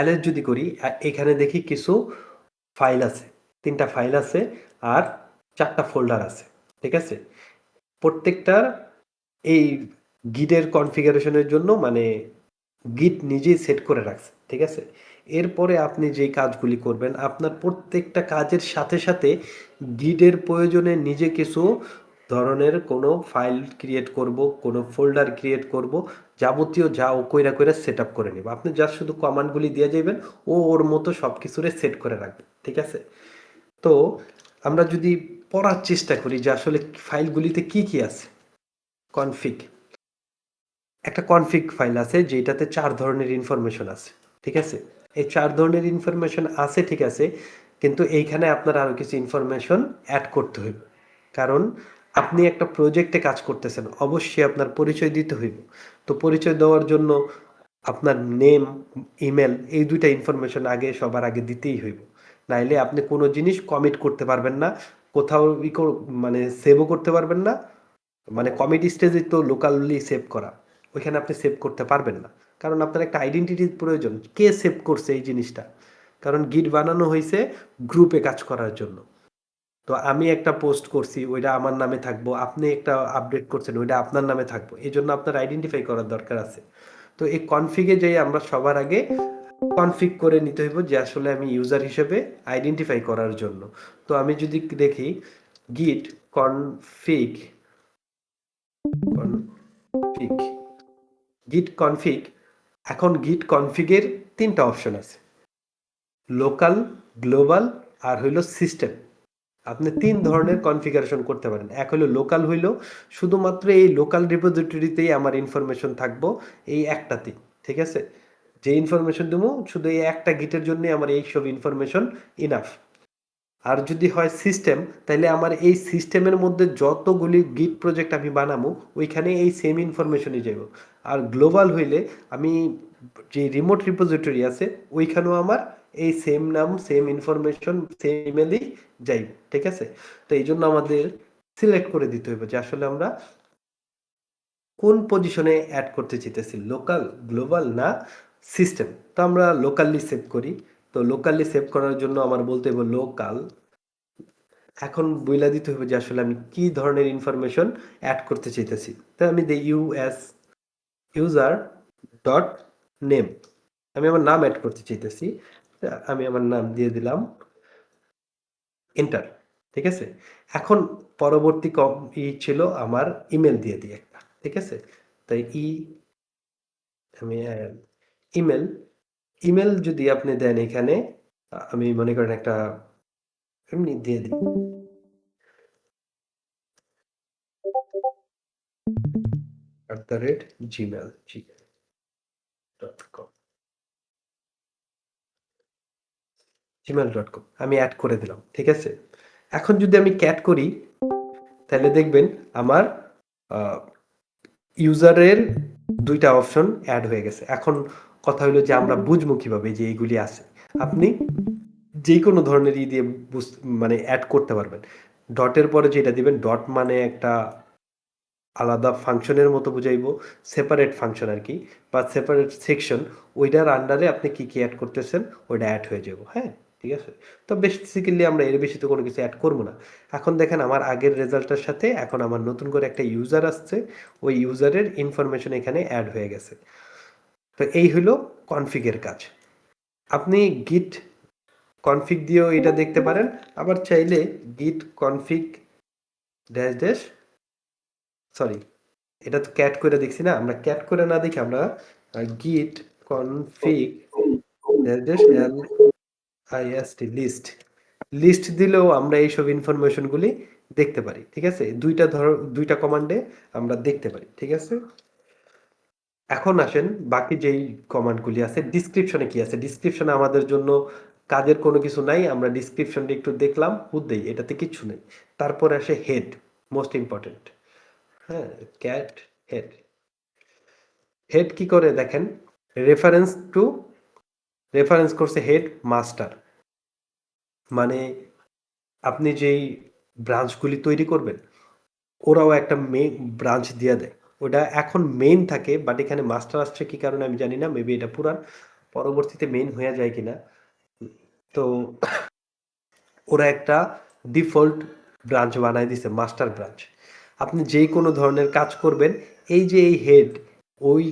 ls যদি করি, এখানে দেখি কিছু ফাইল আছে, ৩টা ফাইল আছে আর ৪টা ফোল্ডার আছে। ঠিক আছে? প্রত্যেকটার এই গিটের কনফিগারেশনের জন্য মানে গিট নিজেই সেট করে রাখছে। ঠিক আছে? এরপরে আপনি যেই কাজগুলি করবেন আপনার প্রত্যেকটা কাজের সাথে সাথে গিটের প্রয়োজনে নিজে কিছু ধরনের কোনো ফাইল ক্রিয়েট করব, কোনো ফোল্ডার ক্রিয়েট করব, যাবতীয় যা ও কইরা কইরা সেট আপ করে নেব। আপনি জাস্ট শুধু কমান্ডগুলি দিয়ে যাবেন, ও ওর মতো সব কিছুরে সেট করে রাখবে। ঠিক আছে? তো আমরা যদি পড়ার চেষ্টা করি যে আসলে ফাইলগুলিতে কি কি আছে। কনফিগ, একটা কনফিগ ফাইল আছে যেটাতে ৪ ধরনের ইনফরমেশন আছে। ঠিক আছে? এই ৪ ধরনের ইনফরমেশন আছে, ঠিক আছে, কিন্তু এইখানে আপনার আরো কিছু ইনফরমেশন অ্যাড করতে হইবে। কারণ আপনি একটা প্রজেক্টে কাজ করতেছেন, অবশ্যই আপনার পরিচয় দিতে হইব। তো পরিচয় দেওয়ার জন্য আপনার নেম, ইমেল এই ২টা ইনফরমেশন আগে সবার আগে দিতেই হইব। নাইলে আপনি কোনো জিনিস কমিট করতে পারবেন না, কোথাও মানে সেভও করতে পারবেন না। মানে কমিটি স্টেজে তো লোকালি সেভ করা, ওইখানে আপনি সেভ করতে পারবেন না। কারণ আপনার একটা আইডেন্টিটির প্রয়োজন, কে সেভ করছে এই জিনিসটা। কারণ গিট বানানো হয়েছে গ্রুপে কাজ করার জন্য। তো আমি একটা পোস্ট করছি ওইটা আমার নামে থাকবো, আপনি একটা আপডেট করছেন ওইটা আপনার নামে থাকবো, এই জন্য আপনার আইডেন্টিফাই করার দরকার আছে। তো এই কনফিগে যাই আমরা সবার আগে কনফিগ করে নিতে হইব যে আসলে আমি ইউজার হিসেবে আইডেন্টিফাই করার জন্য। তো আমি যদি দেখি গিট কনফিগ কনফিগ গিট কনফিগ, এখন গিট কনফিগের ৩টা অপশন আছে, লোকাল, গ্লোবাল আর হইল সিস্টেম। আপনি ৩ ধরনের কনফিগারেশন করতে পারেন। এক হলো লোকাল, হইল শুধুমাত্র এই লোকাল রিপোজিটরিতেই আমার ইনফরমেশন থাকবো, এই একটাতেই। ঠিক আছে? যে ইনফরমেশন দেবো শুধু এই একটা গিটের জন্য আমার এই সব ইনফরমেশন ইনাফ। আর যদি হয় সিস্টেম, তাহলে আমার এই সিস্টেমের মধ্যে যতগুলি গিট প্রজেক্ট আমি বানাবো ওইখানে এই সেম ইনফরমেশনই যাব। আর গ্লোবাল হইলে আমি যে রিমোট রিপোজিটরি আছে ওইখানেও আমার এই সেম নাম, সেম ইনফরমেশন, সেম ইমেলই যাইব। ঠিক আছে? তো এই জন্য আমাদের সিলেক্ট করে দিতে হবে যে আসলে আমরা কোন পজিশনে অ্যাড করতে চাইতেছি, লোকাল, গ্লোবাল না সিস্টেম। তো আমরা লোকালি সেভ করি। তো লোকালি সেভ করার জন্য আমার বলতে হবে লোকাল। এখন বইলা দিতে হবে যে আসলে আমি কি ধরনের ইনফরমেশন অ্যাড করতে চাইতেছি। তো আমি দিই ইউএস ইউজার ডট নেম, আমি আমার নাম অ্যাড করতে চাইতেছি। আমি আমার নাম দিয়ে দিলাম, এন্টার। ঠিক আছে? এখন পরবর্তী ছিল আমার ইমেল দিয়ে দিই একটা। ঠিক আছে? তাই আমি ইমেল, ইমেল যদি আপনি দেন এখানে আমি মনে করেন একটা এমনি দিয়ে দিই। @gmail.com gmail.com আমি এড করে দিলাম। ঠিক আছে? এখন যদি আমি ক্যাট করি তাহলে দেখবেন আমার আ ইউজারের ২ টা অপশন এড হয়ে গেছে। এখন কথা হইলো যে আমরা বুঝবো কিভাবে যে এইগুলি আছে। আপনি যেকোনো ধরনের দিয়ে মানে এড করতে পারবেন। ডটের পরে যেটা দিবেন ডট মানে একটা আলাদা ফাংশনের মতো বুঝাইবো। সেপারেট ফাংশন আরকি বা সেপারেট সেকশন ওইটার আন্ডারে আপনি কি এড করতেছেন ওইটা এড হয়ে যাবো। হ্যাঁ? ঠিক আছে? তো বেসিক্যালি আমরা এর বেশি তো কোনো কিছু এড করব না। এখন দেখেন আমার আগের রেজাল্টের সাথে এখন আমার নতুন করে একটা ইউজার আসছে। ওই ইউজারের ইনফরমেশন এখানে এড হয়ে গেছে। তো এই হইলো কনফিগের কাজ। আপনি git config দিয়েও এটা দেখতে পারেন। আবার চাইলে git config dash dash sorry এটা তো ক্যাট করে দেখছি না। আমরা ক্যাট করে না দেখে আমরা git config dash dash list list list দিলেও আমরা এইসব ইনফরমেশন গুলি দেখতে পারি। ঠিক আছে? ২ টা কমান্ডে আমরা দেখতে পারি। ঠিক আছে? এখন আসেন বাকি যেই কমান্ডগুলি আছে ডেসক্রিপশনে কি আছে? ডেসক্রিপশনে আমাদের জন্য কাজের কোনো কিছু নাই। আমরা ডেসক্রিপশনটা একটু দেখলাম, হুদ্দেই এটাতে কিচ্ছু নেই। তারপরে আসে হেড, মোস্ট ইম্পোর্টেন্ট। হ্যাঁ? Cat head. হেড কি করে দেখেন? রেফারেন্স টু রেফারেন্স করছে হেড মাস্টার। মানে আপনি যেই ব্রাঞ্চগুলি তৈরি করবেন, ওরাও একটা ব্রাঞ্চ দিয়ে দেয়। ওটা এখন মেইন থাকে বাট এখানে মাস্টার আসছে কি কারণে আমি জানি না। মেবি এটা পুরান। পরবর্তীতে মেইন হয়ে যায় কিনা। তো ওরা একটা ডিফল্ট ব্রাঞ্চ বানায় দিছে মাস্টার ব্রাঞ্চ। আপনি যেই কোনো ধরনের কাজ করবেন এই যে এই হেড ওই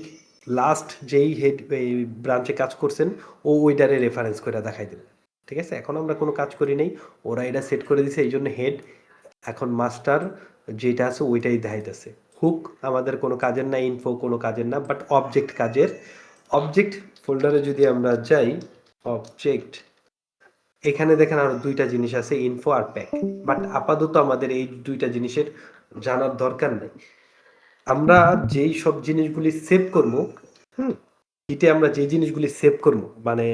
লাস্ট যেই হেড এই ব্রাঞ্চে কাজ করছেন ও ওইটারে রেফারেন্স করে দেখাই দেবে। ঠিক আছে? এখন আমরা কোনো কাজ করি নাই। ওরা এটা সেট করে দিছে এই জন্য হেড এখন মাস্টার যেটা আছে ওইটাই দেখাইতেছে। হুক আমাদের কোনো কাজের না, ইনফো কোনো কাজের না বাট অবজেক্ট কাজের। অবজেক্ট ফোল্ডারে যদি আমরা যাই অবজেক্ট এখানে দেখেন আরো ২ টা জিনিস আছে ইনফো আর প্যাক। বাট আপাতত আমাদের এই ২ টা জিনিসের জানার দরকার নেই। আমরা যেই সব জিনিসগুলি সেভ করব, হুম? গিটে আমরা যেই জিনিসগুলি সেভ করব মানে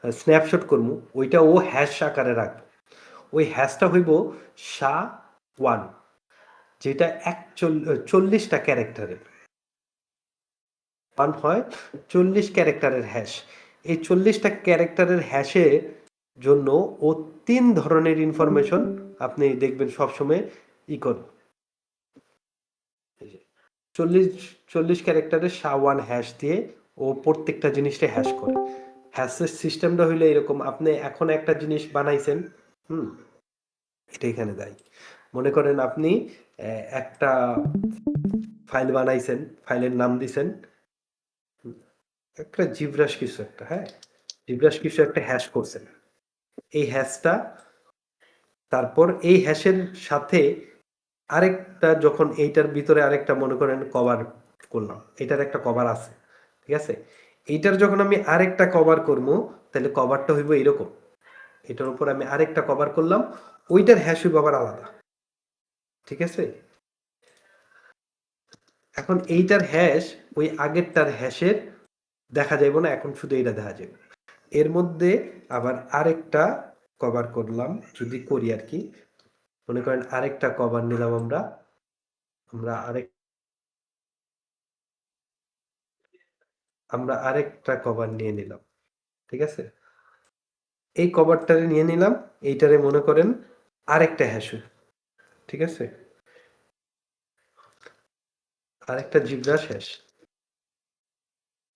স্ন্যাপশট করব ওইটা ও হ্যাশ আকারে রাখবে। ওই হ্যাশটা হইব SHA-1 যেটা ৪০ টা ক্যারেক্টারের। 1 হয় ৪০ ক্যারেক্টারের হ্যাশ। এই ৪০ টা ক্যারেক্টারের হ্যাশের জন্য ও ৩ ধরনের ইনফরমেশন আপনি দেখবেন সবসময় করে। এই যে ৪০ ক্যারেক্টারের SHA-1 হ্যাশ দিয়ে ও প্রত্যেকটা জিনিসটা হ্যাশ করে। হ্যাশের সিস্টেমটা হইলো এরকম আপনি এখন একটা জিনিস বানাইছেন, হুম? এটা এখানে দেয়। মনে করেন আপনি একটা ফাইল বানাইছেন, ফাইলের নাম দিছেন একটা জিব্রাস কিছু একটা, হ্যাঁ? জিব্রাস কিছু একটা হ্যাশ করছেন। এই হ্যাশটা তারপর এই হ্যাশের সাথে আরেকটা যখন এইটার ভিতরে আরেকটা মনে করেন কভার করলাম। এটার একটা কভার আছে। ঠিক আছে? এইটার যখন আমি আরেকটা কভার করবো তাহলে কভারটা হইব এরকম। এটার উপর আমি আরেকটা কভার করলাম। ওইটার হ্যাশ হইব আবার আলাদা। ঠিক আছে? এখন এইটার হ্যাশ ওই আগেরটার হ্যাশের দেখা যাইব না এখন শুধু এটা দেখা যাবে। এর মধ্যে আবার আরেকটা কভার করলাম যদি করি আর কি মনে করেন আরেকটা কভার নিলাম আমরা আমরা আরেক আমরা আরেকটা কভার নিয়ে নিলাম ঠিক আছে এই কভারটারে নিয়ে নিলাম এইটারে মনে করেন আরেকটা হ্যাশ ঠিক আছে আরেকটা জিব্রাস হ্যাশ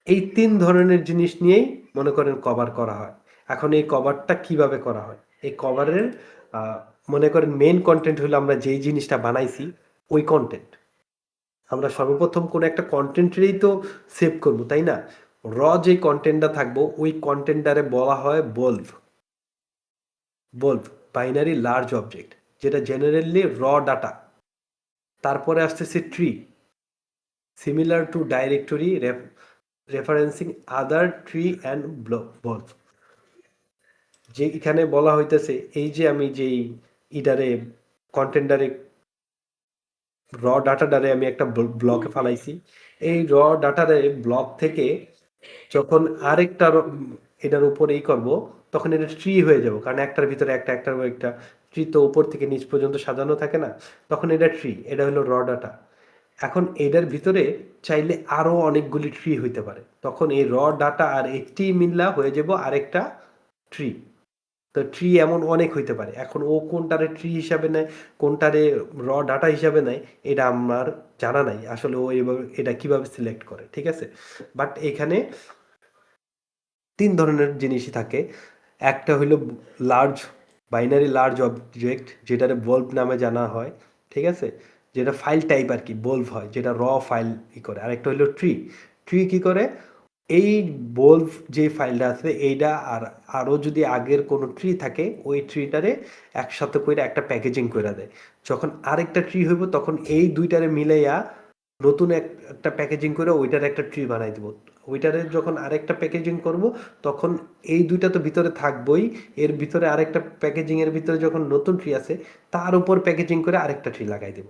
এই ৩ ধরনের জিনিস নিয়েই মনে করেন কভার করা হয়। এখন এই কভারটা কিভাবে করা হয়? এই কভারের আ মনে করেন মেইন কনটেন্ট হলো আমরা যেই জিনিসটা বানাইছি ওই কনটেন্ট। আমরা সর্বপ্রথম কোনো একটা কনটেন্টেরই তো সেভ করব, তাই না? যে কনটেন্টটা থাকবো ওই কনটেন্টটারে বলা হয় বলভ। Binary large object. যেটা জেনারেলি র ডাটা। তারপরে আসতেছে tree, similar to directory referencing other tree and blob. যে এখানে বলা হইতেছে এই যে আমি যেই ইডারে কন্টেন্টারে র ডাটাটারে আমি একটা ব্লকে ফালাইছি, এই র ডাটারে ব্লক থেকে যখন আরেকটা এটার উপর এই করব, তখন এটা ট্রি হয়ে যাব, কারণ একটার ভিতরে একটা একটার উপর একটা ট্রি তো উপর থেকে নিচ পর্যন্ত সাজানো থাকে না, তখন এটা ট্রি, এটা হলো র ডাটা। এখন এটার ভিতরে চাইলে আরো অনেকগুলি ট্রি হইতে পারে, তখন এই র ডাটা আর এই ট্রি মিল্লা হয়ে যাব আরেকটা ট্রি। তো ট্রি এমন অনেক হইতে পারে, এখন ও কোনটারে ট্রি হিসাবে নেয় কোনটারে র ডাটা হিসাবে নেয় এটা আমার জানা নাই আসলে, ও এভাবে এটা কিভাবে সিলেক্ট করে, ঠিক আছে। বাট এখানে তিন ধরনের জিনিসই থাকে। একটা হইলো লার্জ বাইনারি লার্জ অবজেক্ট, যেটারে বল্ব নামে জানা হয়, ঠিক আছে, যেটা ফাইল টাইপ আর কি বল্ব হয়, যেটা র ফাইল ই করে। আরেকটা হইলো ট্রি, ট্রি কি করে এই বল্ব যে ফাইলটা আছে এইটা আর আরও যদি আগের কোনো ট্রি থাকে ওই ট্রিটারে একসাথে করে একটা প্যাকেজিং করে দেয়। যখন আরেকটা ট্রি হইব তখন এই দুইটারে মিলাইয়া নতুন একটা প্যাকেজিং করে ওইটার একটা ট্রি বানাই দিব। ওইটারে যখন আরেকটা প্যাকেজিং করব তখন এই দুইটা তো ভিতরে থাকবই, এর ভিতরে আরেকটা প্যাকেজিং এর ভিতরে যখন নতুন ট্রি আছে তার উপর প্যাকেজিং করে আরেকটা ট্রি লাগাই দেব,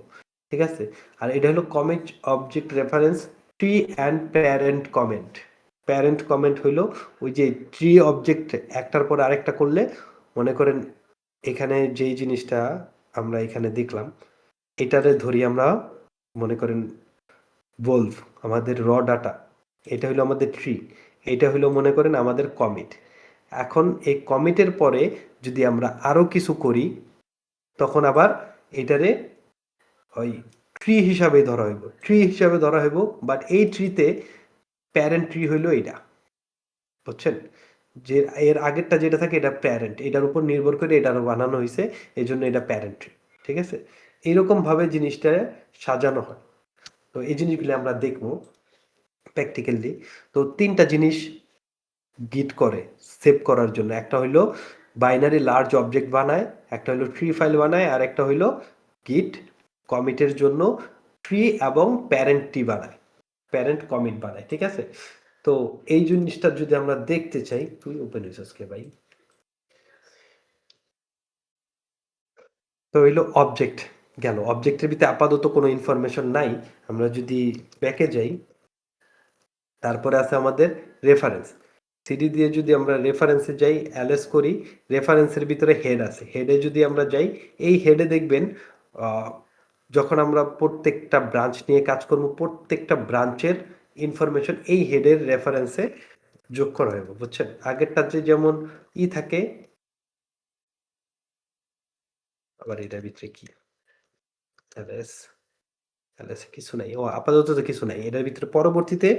ঠিক আছে। আর এটা হলো comment object reference tree and parent comment. Parent comment হইলো ওই যে ট্রি অবজেক্ট একটার পর আরেকটা করলে, মনে করেন এখানে যেই জিনিসটা আমরা এখানে দেখলাম এটারে ধরি আমরা, মনে করেন বলভ আমাদের র ডাটা, এটা হলো আমাদের ট্রি, এটা হলো মনে করেন আমাদের কমিট। এখন এই কমিটের পরে যদি আমরা আরো কিছু করি তখন আবার এটারে ওই ট্রি হিসাবে ধরা হইব, ট্রি হিসাবে ধরা হইব। বাট এই ট্রিতে প্যারেন্ট ট্রি হইলো এটা, বুঝছেন, যে এর আগেরটা যেটা থাকে এটা প্যারেন্ট, এটার উপর নির্ভর করে এটা বানানো হয়েছে, এই জন্য এটা প্যারেন্ট ট্রি, ঠিক আছে। এইরকম ভাবে জিনিসটা সাজানো হয়। তো এই জিনিসগুলো আমরা দেখবো প্র্যাকটিক্যালি। তো তিনটা জিনিস গিট করে সেভ করার জন্য, একটা হইলো বাইনারি লার্জ অবজেক্ট বানায়, একটা হইলো ট্রি ফাইল বানায়, আর একটা হইলো গিট কমিটের জন্য ট্রি এবং প্যারেন্ট ট্রি বানায়, প্যারেন্ট কমিট বানায়, ঠিক আছে। তো এই জিনিসটা যদি আমরা দেখতে চাই, তুই ওপেন হইছস কে ভাই? তো হইলো অবজেক্ট গেল, অবজেক্টের ভিতরে আপাতত কোনো ইনফরমেশন নাই। আমরা যদি ব্যাকে যাই, তারপরে আছে আমাদের রেফারেন্স, সিডি দিয়ে যদি আমরা রেফারেন্সে যাই এলএস করি, রেফারেন্সের ভিতরে হেড আছে, হেডে যদি আমরা যাই এই হেডে দেখবেন যখন আমরা প্রত্যেকটা ব্রাঞ্চ নিয়ে কাজ করব প্রত্যেকটা ব্রাঞ্চের ইনফরমেশন এই হেডের রেফারেন্সে যোগ করা হবে, বুঝছেন। আগেরটা যে যেমন ই থাকে, আবার এটার ভিতরে কি এলএস, এলএস কিছু নাই, ও আপাতত তো কিছু নাই এটার ভিতরে, পরবর্তীতে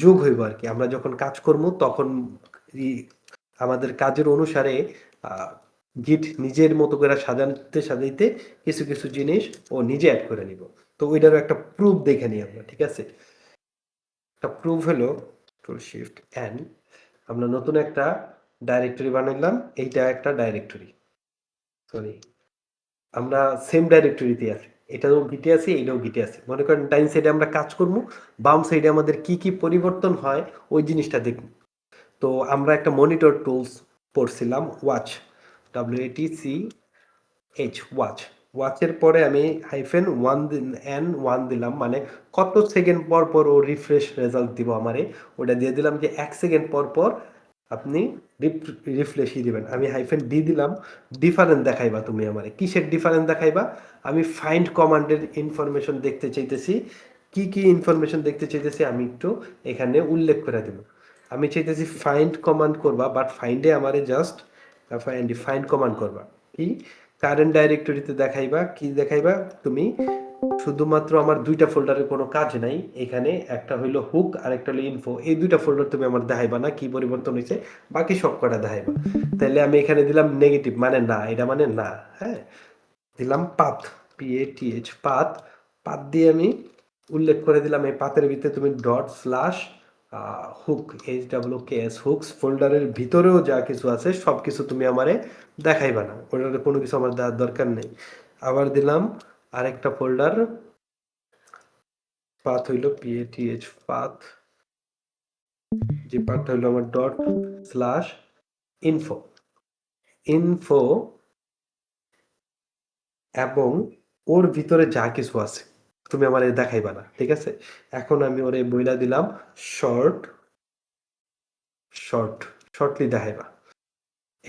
যোগ হইব আর কি, আমরা যখন কাজ করব তখন আমাদের কাজের অনুসারে গিট নিজের মতো করে সাজাতে সাজাইতে কিছু কিছু জিনিস ও নিজে অ্যাড করে নিব। তো ওইটারও একটা প্রুফ দেখে নিই আমরা, ঠিক আছে। একটা প্রুফ হলো কন্ট্রোল শিফট এন, আমরা নতুন একটা ডাইরেক্টরি বানাইলাম, এইটা একটা ডাইরেক্টরি, সরি আমরা সেম ডাইরেক্টরিতে আছি, এটাও গিটে আছে এটাও গিটে আছে। মনে করেন ডাইন সাইডে আমরা কাজ করবো, বাম সাইডে আমাদের কি কি পরিবর্তন হয় ওই জিনিসটা দেখব। তো আমরা একটা মনিটর টুলস পড়ছিলাম ওয়াচ, WATCH ওয়াচ, ওয়াচের পরে আমি হাইফেন ওয়ান এন ওয়ান দিলাম, মানে কত সেকেন্ড পর পর ও রিফ্রেশ রেজাল্ট দিব আমারে, ওটা দিয়ে দিলাম যে 1 সেকেন্ড পর পর আপনি রিফ্রেশই দিবেন। আমি হাইফেন ডি দিলাম, ডিফারেন্স দেখাইবা তুমি আমারে, কিসের ডিফারেন্স দেখাইবা, আমি ফাইন্ড কমান্ডের ইনফরমেশন দেখতে চাইতেছি, কি কি ইনফরমেশন দেখতে চাইতেছি আমি একটু এখানে উল্লেখ করে দিব। আমি চাইতেছি ফাইন্ড কমান্ড করবা, বাট ফাইন্ডে আমারে জাস্ট ফাইন্ড কমান্ড করবা কি কারেন্ট ডাইরেক্টরিতে দেখাইবা, কি দেখাইবা তুমি, শুধুমাত্র আমার দুইটা ফোল্ডারের কোনো কাজ নাই এখানে, একটা হইলো হুক আর একটা হলো ইনফো, এই দুইটা ফোল্ডার তুমি আমার দেখাইবা না কি পরিবর্তন হয়েছে, বাকি সব কটা দেখাইবা। তাহলে আমি এখানে দিলাম নেগেটিভ মানে না, এটা মানে না, হ্যাঁ। দিলাম পাথ, PATH পাথ, পাথ দিয়ে আমি উল্লেখ করে দিলাম এই পাথের ভিতরে তুমি dot slash hook HWKS hooks ফোল্ডারের ভিতরেও যা কিছু আছে সব কিছু তুমি আমারে দেখাইবা না, ওটার কোনো কিছু আমার দেওয়ার দরকার নেই। আবার দিলাম আরেকটা ফোল্ডার, পাথ হইল path পাথ, যে পাথটা হইল আমার ডট স্ল্যাশ ইনফো ইনফো, এবং ওর ভিতরে যা কিছু আছে তুমি আমার দেখাইবা না, ঠিক আছে? এখন আমি ওরে বইলা দিলাম শর্ট শর্ট শর্টলি দেখাইবা।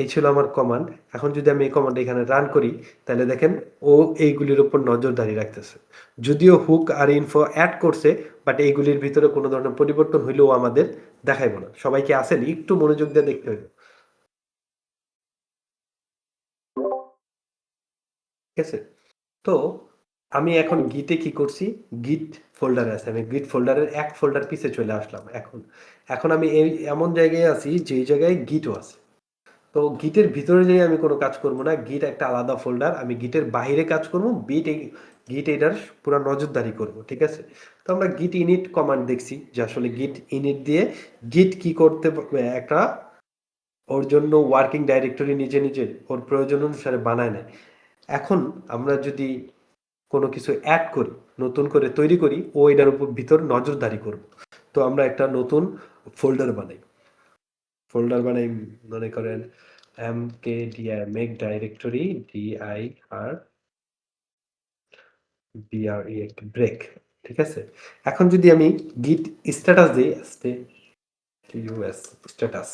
এই ছিল আমার কমান্ড। এখন যদি আমি এই কমান্ড এখানে রান করি, তাহলে দেখেন ও এইগুলির উপর নজরদারি রাখতেছে। যদিও হুক আর ইনফো অ্যাড করছে, বাট এইগুলির ভিতরে কোনো ধরনের পরিবর্তন হইলেও আমাদের দেখাইবো না। সবাইকে আসেন একটু মনোযোগ দিয়ে দেখতে হইব, ঠিক আছে? তো আমি এখন গিটে কি করছি, গিট ফোল্ডারে আছে, আমি গিট ফোল্ডারের এক ফোল্ডার পিছে চলে আসলাম। এখন এখন আমি এই এমন জায়গায় আছি যে জায়গায় গিটও আছে। তো গিটের ভিতরে যেয়ে আমি কোনো কাজ করব না, গিট একটা আলাদা ফোল্ডার, আমি গিটের বাইরে কাজ করব, গিট এটার পুরো নজরদারি করব, ঠিক আছে? তো আমরা গিট ইনিট কমান্ড দেখছি যে আসলে গিট ইনিট দিয়ে গিট কি করতে একটা ওর জন্য ওয়ার্কিং ডাইরেক্টরি নিজে নিজে ওর প্রয়োজন অনুসারে বানায় নেয়। এখন আমরা যদি কোনো কিছু অ্যাড করি, নতুন করে তৈরি করি, ও এটার উপর ভিতর নজরদারি করব। তো আমরা একটা নতুন ফোল্ডার বানাই, মনে করেন mkdir make directory dir break, ঠিক আছে? এখন যদি আমি গিট স্ট্যাটাস দিই, স্ট্যাটাস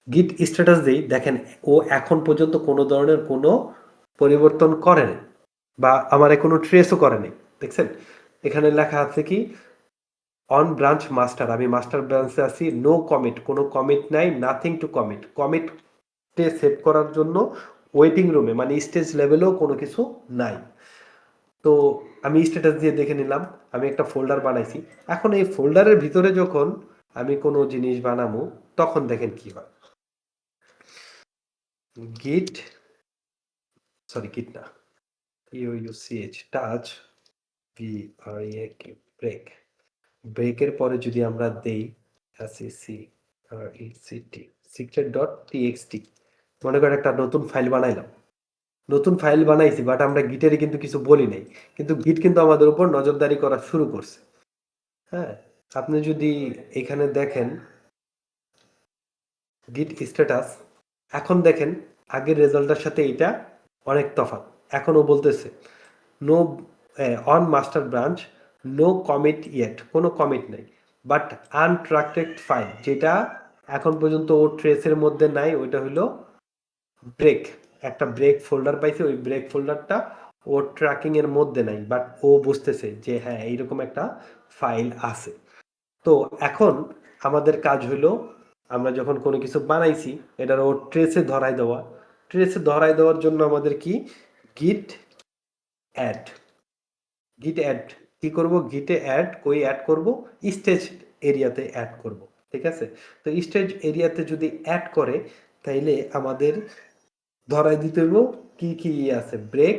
গিট স্ট্যাটাস দিই, দেখেন ও এখন পর্যন্ত কোনো ধরনের কোনো পরিবর্তন করেনি, বা আমার কোনো ট্রেসও করেনি। দেখছেন এখানে লেখা আছে কি অন ব্রাঞ্চ মাস্টার, আমি মাস্টার ব্রাঞ্চে আছি, নো কমিট, কোনো কমিট নাই, নাথিং টু কমিট, কমিটে সেভ করার জন্য ওয়েটিং রুমে মানে স্টেজ লেভেলেও কোনো কিছু নাই। তো আমি স্ট্যাটাস দিয়ে দেখে নিলাম, আমি একটা ফোল্ডার বানাইছি। এখন এই ফোল্ডারের ভিতরে যখন আমি কোনো জিনিস বানাবো, তখন দেখেন কি হয়। গিট গিট না, টাচ ব্রেক, ব্রেকের পরে যদি আমরা দেই সিক্রেট ডট টিএক্সটি, মনে করেন একটা নতুন ফাইল বানাইলাম, নতুন ফাইল বানাইছি, বাট আমরা গিটারে কিন্তু কিছু বলি নাই, কিন্তু গিট কিন্তু আমাদের উপর নজরদারি করা শুরু করছে। হ্যাঁ, আপনি যদি এখানে দেখেন গিট স্ট্যাটাস, এখন দেখেন আগের রেজাল্টের সাথে এটা অনেক তফাৎ। এখনও বলতেছে no on master branch, no commit yet, কোনো কমিট নেই, বাট আনট্রাক্টেড ফাইল, যেটা এখন পর্যন্ত ও ট্রেসের মধ্যে নাই, ওইটা হলো ব্রেক, একটা ব্রেক ফোল্ডার পাইছে, ওই ব্রেক ফোল্ডারটা ওর ট্র্যাকিং এর মধ্যে নাই, বাট ও বুঝতেছে যে হ্যাঁ এইরকম একটা ফাইল আছে। তো এখন আমাদের কাজ হলো, আমরা যখন কোনো কিছু বানাইছি এটার ও ট্রেসে ধরাই দেওয়া, ট্রেসে ধরাই দেওয়ার জন্য আমাদের কি গিট অ্যাড, গিট অ্যাড কি করব, গিটে অ্যাড কই অ্যাড করব, স্টেজ এরিয়াতে অ্যাড করব, ঠিক আছে? তো স্টেজ এরিয়াতে যদি অ্যাড করে, তাইলে আমাদের ধরাই দিতে হইব কি কি আছে, ব্রেক,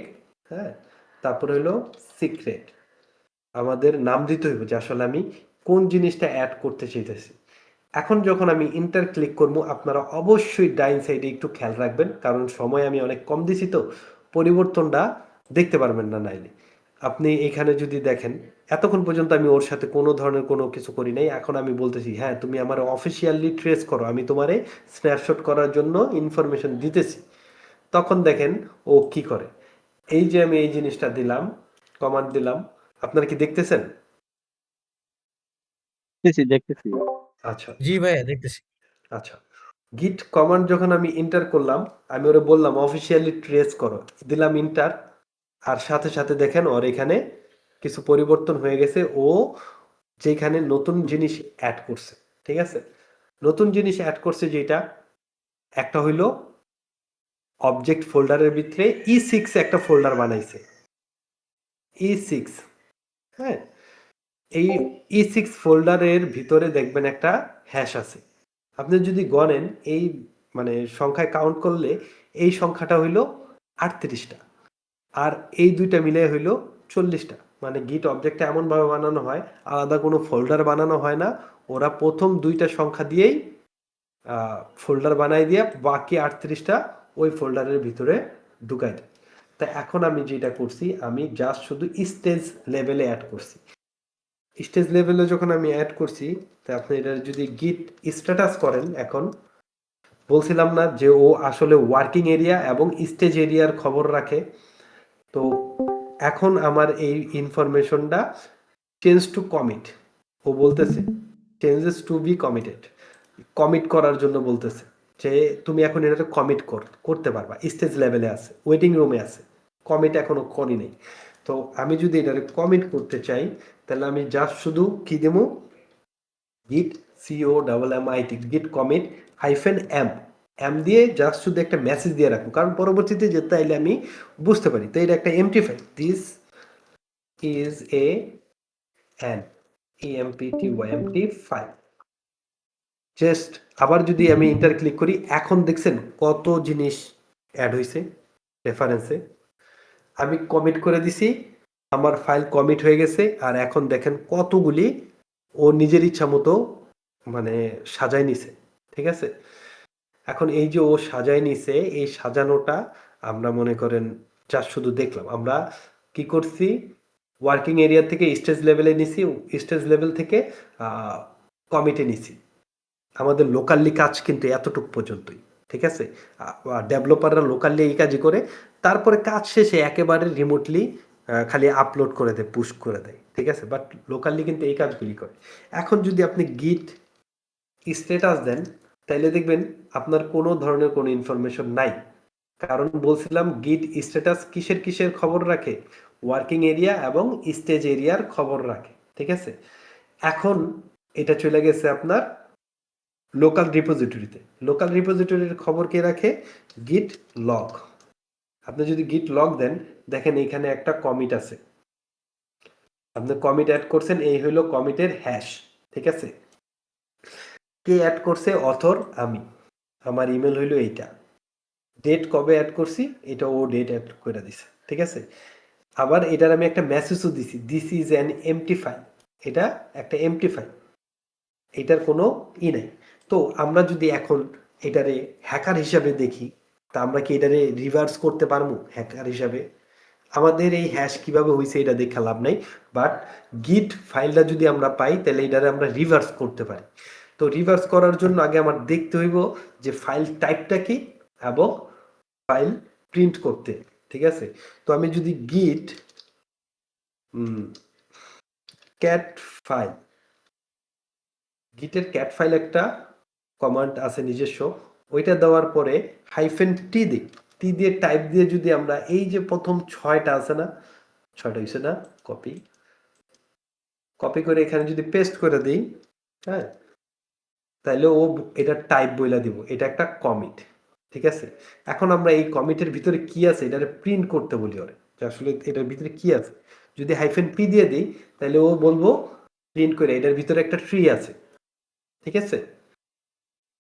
হ্যাঁ, তারপরে হলো সিক্রেট, আমাদের নাম দিতে হইব যে আসলে আমি কোন জিনিসটা অ্যাড করতে চাইতেছি। এখন যখন আমি ইন্টার ক্লিক করবো, আপনারা অবশ্যই ডাইন সাইডে একটু খেয়াল রাখবেন, কারণ সময় আমি অনেক কম দিছি, তো পরিবর্তনটা দেখতে পারবেন না নাইলে। আপনি এখানে যদি দেখেন এতক্ষণ পর্যন্ত আমি ওর সাথে কোনো ধরনের কোনো কিছু করি নাই, এখন আমি বলতেছি হ্যাঁ তুমি আমার অফিসিয়ালি ট্রেস করো, আমি তোমারে স্ন্যাপশট করার জন্য ইনফরমেশন দিতেছি। তখন দেখেন ও কি করে, এই যে আমি এই জিনিসটা দিলাম, কমান্ড দিলাম, আপনারা কি দেখতেছেন? দেখতেছি দেখতেছি। আচ্ছা জি ভাইয়া দেখতেছি। আচ্ছা, গিট কমান্ড যখন আমি এন্টার করলাম, আমি ওরে বললাম অফিসিয়ালি ট্রেস করো, দিলাম এন্টার, আর সাথে সাথে দেখেন ওর এখানে কিছু পরিবর্তন হয়ে গেছে, ও যেখানে নতুন জিনিস অ্যাড করছে, ঠিক আছে? নতুন জিনিস অ্যাড করছে যেটা, একটা হইলো অবজেক্ট ফোল্ডারের ভিতরে E6 একটা ফোল্ডার বানাইছে, E6, হ্যাঁ, এই E6 ফোল্ডারের ভিতরে দেখবেন একটা হ্যাশ আছে, আপনি যদি গণেন এই মানে সংখ্যায় কাউন্ট করলে এই সংখ্যাটা হইল 38টা, আর এই দুইটা মিলে হইল 40টা। মানে গিট অবজেক্টটা এমনভাবে বানানো হয়, আলাদা কোনো ফোল্ডার বানানো হয় না, ওরা প্রথম দুইটা সংখ্যা দিয়েই ফোল্ডার বানাই দিয়ে বাকি 38টা ওই ফোল্ডারের ভিতরে ঢুকাই দেয়। তা এখন আমি যেটা করছি, আমি জাস্ট শুধু স্টেজ লেভেলে অ্যাড করছি। স্টেজ লেভেলে যখন আমি অ্যাড করছি, তা আপনি এটা যদি গিট স্ট্যাটাস করেন, এখন বলছিলাম না যে ও আসলে ওয়ার্কিং এরিয়া এবং স্টেজ এরিয়ার খবর রাখে। তো এখন আমার এই ইনফরমেশনটা চেঞ্জ টু কমিট, ও বলতেছে changes to B committed, commit করার জন্য বলতেছে যে তুমি এখন এটাতে কমিট করতে পারবা, স্টেজ লেভেলে আছে, ওয়েটিং রুমে আছে, কমিট এখনো করি নাই। তো আমি যদি এটাকে কমিট করতে চাই, তাহলে আমি জাস্ট শুধু কি দেবো, গিট COMMIT গিট কমিট -m এম দিয়ে জাস্ট শুধু একটা মেসেজ দিয়ে রাখবো, কারণ পরবর্তীতে যেতে চাইলে আমি বুঝতে পারি। তো এটা একটা empty file, this is a an empty file. Just আবার যদি আমি ইন্টার ক্লিক করি, এখন দেখছেন কত জিনিস অ্যাড হয়েছে রেফারেন্সে। আমি কমিট করে দিছি, আমার ফাইল কমিট হয়ে গেছে, আর এখন দেখেন কতগুলি ও নিজের ইচ্ছা মতো মানে সাজায় নিছে। ঠিক আছে, এখন এই যে ও সাজায় নিছে, এই সাজানোটা আমরা মনে করেন যা শুধু দেখলাম, আমরা কি করছি, ওয়ার্কিং এরিয়া থেকে স্টেজ লেভেলে নিছি, স্টেজ লেভেল থেকে কমিটে নিছি। আমাদের লোকালি কাজ কিন্তু এতটুকু পর্যন্তই। ঠিক আছে, ডেভেলপাররা লোকালি এই কাজই করে, তারপরে কাজ শেষে একেবারে রিমোটলি খালি আপলোড করে দেয়, পুশ করে দেয়। ঠিক আছে, বাট লোকালি কিন্তু এই কাজগুলি করে। এখন যদি আপনি গিট স্ট্যাটাস দেন, তাইলে দেখবেন আপনার কোনো ধরনের কোনো ইনফরমেশন নাই। কারণ বলছিলাম গিট স্ট্যাটাস কিসের কিসের খবর রাখে, ওয়ার্কিং এরিয়া এবং স্টেজ এরিয়ার খবর রাখে। ঠিক আছে, এখন এটা চলে গেছে আপনার লোকাল রিপোজিটরিতে। লোকাল রিপোজিটরির খবর কে রাখে, গিট লগ। আপনি যদি গিট লগ দেন, দেখেন এখানে একটা কমিট আছে, আপনি কমিট অ্যাড করছেন, এই হইলো কমিটের হ্যাশ। ঠিক আছে, কে অ্যাড করছে, অথর আমি, আমার ইমেল হইলো এইটা, ডেট কবে অ্যাড করছি এটা ও ডেট অ্যাড করে দিছে। ঠিক আছে, আবার এটার আমি একটা মেসেজও দিছি, this is an empty file, এটা একটা এমটি ফাইল, এটার কোনো নাই। তো আমরা যদি এখন এটারে হ্যাকার হিসাবে দেখি, তা আমরা কি এটারে রিভার্স করতে পারবো হ্যাকার হিসাবে? আমাদের এই হ্যাশ কিভাবে হয়েছে এটা দেখা লাভ নাই, বাট গিট ফাইলটা যদি আমরা পাই, তাহলে এটারে আমরা রিভার্স করতে পারি। তো রিভার্স করার জন্য আগে আমার দেখতে হইব যে ফাইল টাইপটা কি এবং ফাইল প্রিন্ট করতে। ঠিক আছে, তো আমি যদি গিট ক্যাট ফাইল, গিটের ক্যাট ফাইল একটা কমান্ড আছে নিজস্ব, ওইটা দেওয়ার পরে -t দিই, টি দিয়ে টাইপ দিয়ে যদি আমরা এই যে প্রথম 6টা আছে না, 6টা হয়েছে না, কপি কপি করে এখানে যদি পেস্ট করে দিই, হ্যাঁ, তাহলে ও এটা টাইপ বইলা দিব, এটা একটা কমিট। ঠিক আছে, এখন আমরা এই কমিটের ভিতরে কি আছে এটা প্রিন্ট করতে বলি ওরে, যে আসলে এটার ভিতরে কি আছে। যদি -p দিয়ে দিই, তাহলে ও বলবো প্রিন্ট করে এটার ভিতরে একটা ট্রি আছে। ঠিক আছে,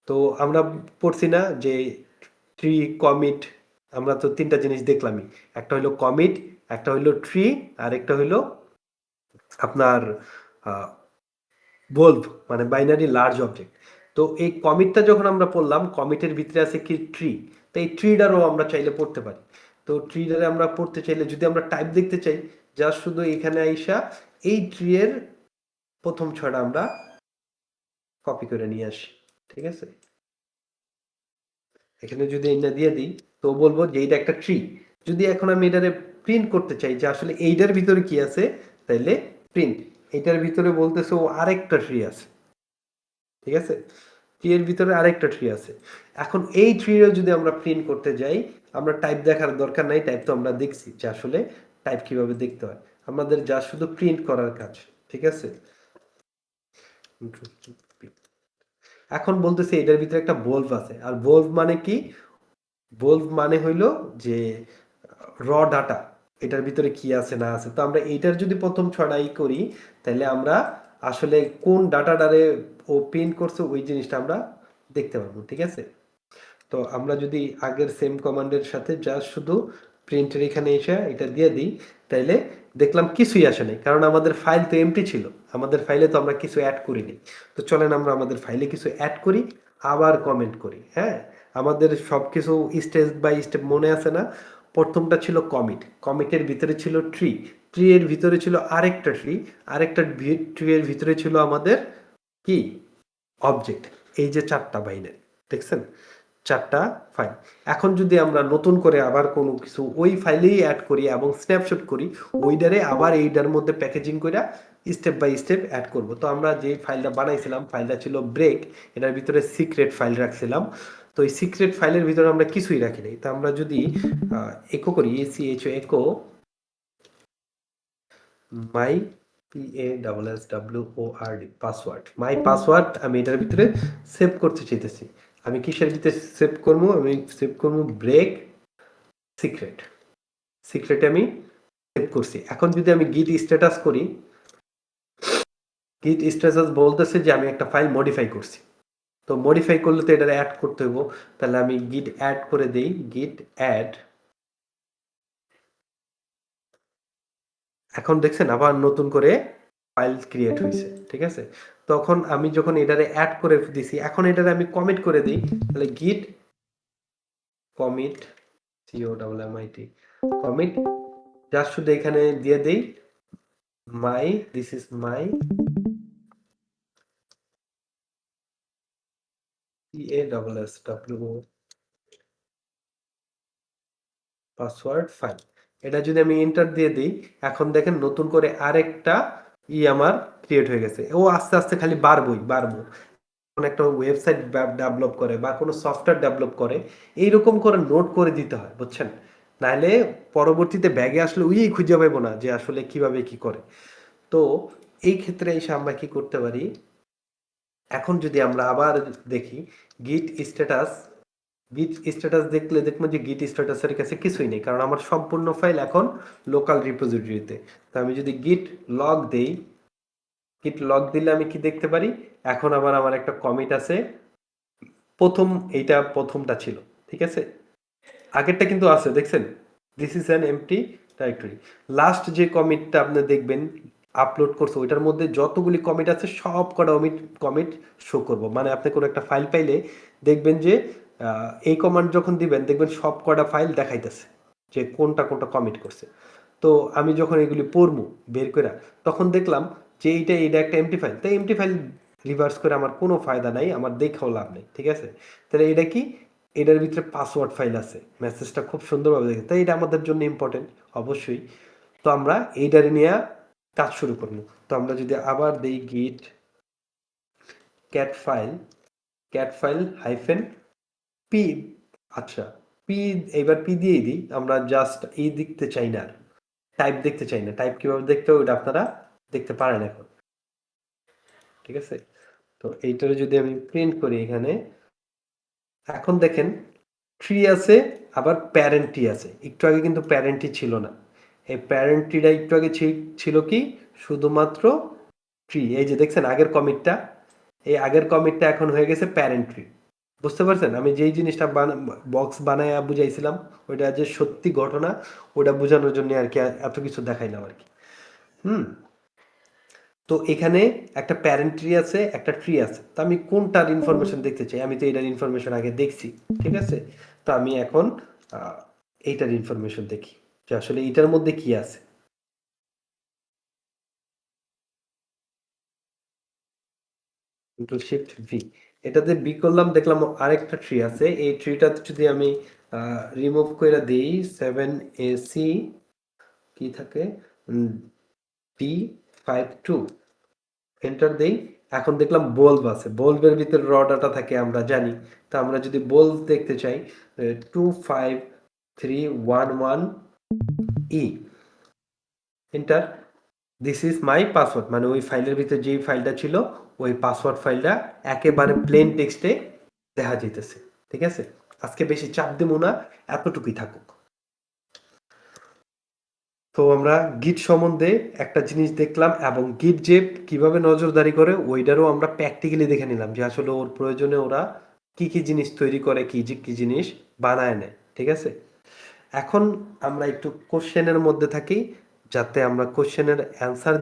তো আমরা পড়ছি না যে ট্রি, কমিট, আমরা তো 3টা জিনিস দেখলামই, একটা হইলো কমিট, একটা হইলো ট্রি, আর একটা হইলো আপনার বলভ, মানে বাইনারি লার্জ অবজেক্ট। তো এই কমিটটা যখন আমরা পড়লাম, কমিটের ভিতরে আছে কি ট্রি, তো এই ট্রিডারও আমরা চাইলে পড়তে পারি। তো ট্রিডারে আমরা পড়তে চাইলে যদি আমরা টাইপ দেখতে চাই, যা শুধু এখানে আইসা এই ট্রি এর প্রথম 6টা আমরা কপি করে নিয়ে আসি। ঠিক আছে, এখানে যদি এটা দিয়ে দিই, তো বলবো যে এইটা একটা ট্রি। যদি এখন আমি এটারে প্রিন্ট করতে চাই যে আসলে এইটার ভিতরে কি আছে, তাইলে প্রিন্ট, এইটার ভিতরে বলতেছে ও আরেকটা ট্রি আছে। ঠিক আছে, ট্রি এর ভিতরে আরেকটা ট্রি আছে। এখন এই ট্রিও যদি আমরা প্রিন্ট করতে যাই, আমরা টাইপ দেখার দরকার নাই, টাইপ তো আমরা দেখছি যে আসলে টাইপ কিভাবে দেখতে হয়, আমাদের যা শুধু প্রিন্ট করার কাজ। ঠিক আছে, এখন বলতেছে এটার ভিতরে একটা বোল্ভ আছে, আর বোল্ভ মানে কি, বোল্ভ মানে হইলো যে র ডাটা, এটার ভিতরে কি আছে না আছে। তো আমরা এইটার যদি প্রথম 6টাই করি, তাহলে আমরা আসলে কোন ডাটাটারে ও প্রিন্ট করছে ওই জিনিসটা আমরা দেখতে পারবো। ঠিক আছে, তো আমরা যদি আগের সেম কমান্ডের সাথে যা শুধু প্রিন্টের এখানে এসে এটা দিয়ে দিই, তাইলে দেখলাম কিছুই আসে নাই, কারণ আমাদের ফাইল তো এমটি ছিল, আমাদের ফাইলে তো আমরা কিছু অ্যাড করিনি। তো চলেন আমরা আমাদের ফাইলে কিছু অ্যাড করি, আবার কমেন্ট করি। হ্যাঁ, আমাদের সব কিছু স্টেপ বাই স্টেপ মনে আছে না, প্রথমটা ছিল কমিট, কমিটের ভিতরে ছিল ট্রি, ট্রি এর ভিতরে ছিল আরেকটা ট্রি, আরেকটা ট্রি এর ভিতরে ছিল আমাদের কি অবজেক্ট। এই যে 4টা বাইনারি দেখছেন, 4টা ফাইল। এখন যদি আমরা নতুন করে আবার কোনো কিছু ওই ফাইলেই অ্যাড করি এবং স্ন্যাপশট করি, ওইটারে আবার এইটার মধ্যে প্যাকেজিং করে স্টেপ বাই স্টেপ অ্যাড করব। তো আমরা যে ফাইলটা বানাইছিলাম, ফাইলটা ছিল ব্রেক, এটার ভিতরে সিক্রেট ফাইল রাখছিলাম। তো এই সিক্রেট ফাইলের ভিতরে আমরা কিছুই রাখি নাই। তো আমরা যদি একো করি, এসিএইচও একো মাই PASSWORD পাসওয়ার্ড, মাই পাসওয়ার্ড আমি এটার ভিতরে সেভ করতে চাইতেছি। আমি কিসের ভিতরে সেভ করবো? আমি সেভ করবো ব্রেক সিক্রেট, সিক্রেট আমি সেভ করছি। এখন যদি আমি গিট স্ট্যাটাস করি, গিট স্ট্যাটাস বলতেছে যে আমি একটা ফাইল মডিফাই করছি। তো মডিফাই করলে তো এটা অ্যাড করতে হইব, তাহলে আমি গিট অ্যাড করে দেই, গিট অ্যাড। এখন দেখছেন আবার নতুন করে ফাইল ক্রিয়েট হয়েছে, ঠিক আছে। তখন আমি যখন এটারে অ্যাড করে দিছি, এখন এটারে আমি কমিট করে দিই, তাহলে গিট কমিট COMMIT কমিট, জাস্ট শুধু এখানে দিয়ে দেই my, this is my PASSWO password file. এটা যদি আমি এন্টার দিয়ে দিই, এখন দেখেন নতুন করে আরেকটা আমার ক্রিয়েট হয়ে গেছে। ও আস্তে আস্তে খালি বাড়বো। একটা ওয়েবসাইট ডেভেলপ করে বা কোনো সফটওয়্যার ডেভেলপ করে, এইরকম করে নোট করে দিতে হয়, বুঝছেন? নাহলে পরবর্তীতে ব্যাগে আসলে উই খুঁজে পাইবো না যে আসলে কিভাবে কি করে। তো এই ক্ষেত্রে এসে আমরা কি করতে পারি, এখন যদি আমরা আবার দেখি গিট স্ট্যাটাস, গিট স্ট্যাটাস দেখবো যে গিট স্ট্যাটাসের কাছে কিছুই নেই, কারণ আমার সম্পূর্ণ ফাইল এখন লোকাল রিপোজিটরিতে। তো আমি যদি গিট লগ দেই, গিট লগ দিলে আমি কি দেখতে পারি, এখন আবার আমার একটা কমিট আছে, এইটা প্রথমটা ছিল, ঠিক আছে। আগেরটা কিন্তু আছে, দেখছেন, this is an empty directory. Last যে কমিটটা আপনি দেখবেন আপলোড করছে, ওইটার মধ্যে যতগুলি কমিট আছে সব কটা কমিট শো করব। মানে আপনি কোনো একটা ফাইল পাইলে দেখবেন যে এই কমান্ড যখন দিবেন দেখবেন সব কটা ফাইল দেখাইতেছে যে কোনটা কোনটা কমিট করছে। তো আমি যখন এগুলি পড়বো বের করে, তখন দেখলাম যে এইটা একটা এমটি ফাইল। তাই এমটি ফাইল রিভার্স করে আমার কোনো ফায়দা নাই, আমার দেখাও লাভ নেই, ঠিক আছে। তাহলে এটা কি, এটার ভিতরে পাসওয়ার্ড ফাইল আছে, মেসেজটা খুব সুন্দরভাবে দেখে, তাই এটা আমাদের জন্য ইম্পর্টেন্ট অবশ্যই। তো আমরা এইটারে নিয়ে কাজ শুরু করবো। তো আমরা যদি আবার দেই গিট ক্যাট ফাইল হাইফেন পি, আচ্ছা পি, এইবার পি দিয়েই দিই, আমরা জাস্ট এই দেখতে চাই না, টাইপ দেখতে চাই না। টাইপ কিভাবে দেখতে হবে ওটা আপনারা দেখতে পারেন এখন, ঠিক আছে। তো এইটারে যদি আমি প্রিন্ট করি এখানে, এখন দেখেন ট্রি আছে, আবার প্যারেন্টটি আছে। একটু আগে কিন্তু প্যারেন্টটি ছিল না, এই প্যারেন্টটিটা একটু আগে ছিল কি শুধুমাত্র ট্রি। এই যে দেখছেন আগের কমিটটা, এই আগের কমিটটা এখন হয়ে গেছে প্যারেন্ট ট্রি। বুঝতে পারছেন আমি যেই জিনিসটা বক্স বানায় বুঝাইছিলাম, ওইটা যে সত্যি ঘটনা, ওটা বোঝানোর জন্য আর কি এত কিছু দেখাইলাম আর কি। তো এখানে একটা প্যারেন্ট ট্রি আছে, একটা ট্রি আছে। তো আমি কোনটার ইনফরমেশন দেখতে চাই? আমি তো এটার ইনফরমেশন আগে দেখছি, ঠিক আছে। তো আমি এখন এইটার ইনফরমেশন দেখি যে আসলে এটার মধ্যে কি আছে। কন্ট্রোল শিফট ভি, এটাতে বি করলাম, দেখলাম আরেকটা ট্রি আছে। এই ট্রিটাতে যদি আমি রিমুভ করে দিই 7AC কি থাকে D52, এন্টার দেই, এখন দেখলাম বোল্ব আছে, বোল্বের ভিতরে র ডাটা থাকে আমরা জানি। তো আমরা যদি বোল্ব দেখতে চাই 25311E, enter, this is my password. মানে ওই ফাইলের ভিতরে যেই ফাইলটা ছিল ওই পাসওয়ার্ড ফাইলটা একেবারে প্লেন টেক্সটে দেখা যেতেছে, ঠিক আছে। আজকে বেশি চাপ দেবো না, এতটুকুই থাকুক। তো আমরা গিট সম্বন্ধে একটা জিনিস দেখলাম, এবং গিট যে কিভাবে নজরদারি করে ওইটারও আমরা প্র্যাকটিক্যালি দেখে নিলাম যে আসলে ওর প্রয়োজনে ওরা কি কি জিনিস তৈরি করে, কি কি জিনিস বানায় নেয়, ঠিক আছে। এখন আমরা একটু কোশ্চেনের মধ্যে থাকি, যাতে আমরা কোশ্চেনের অ্যান্সার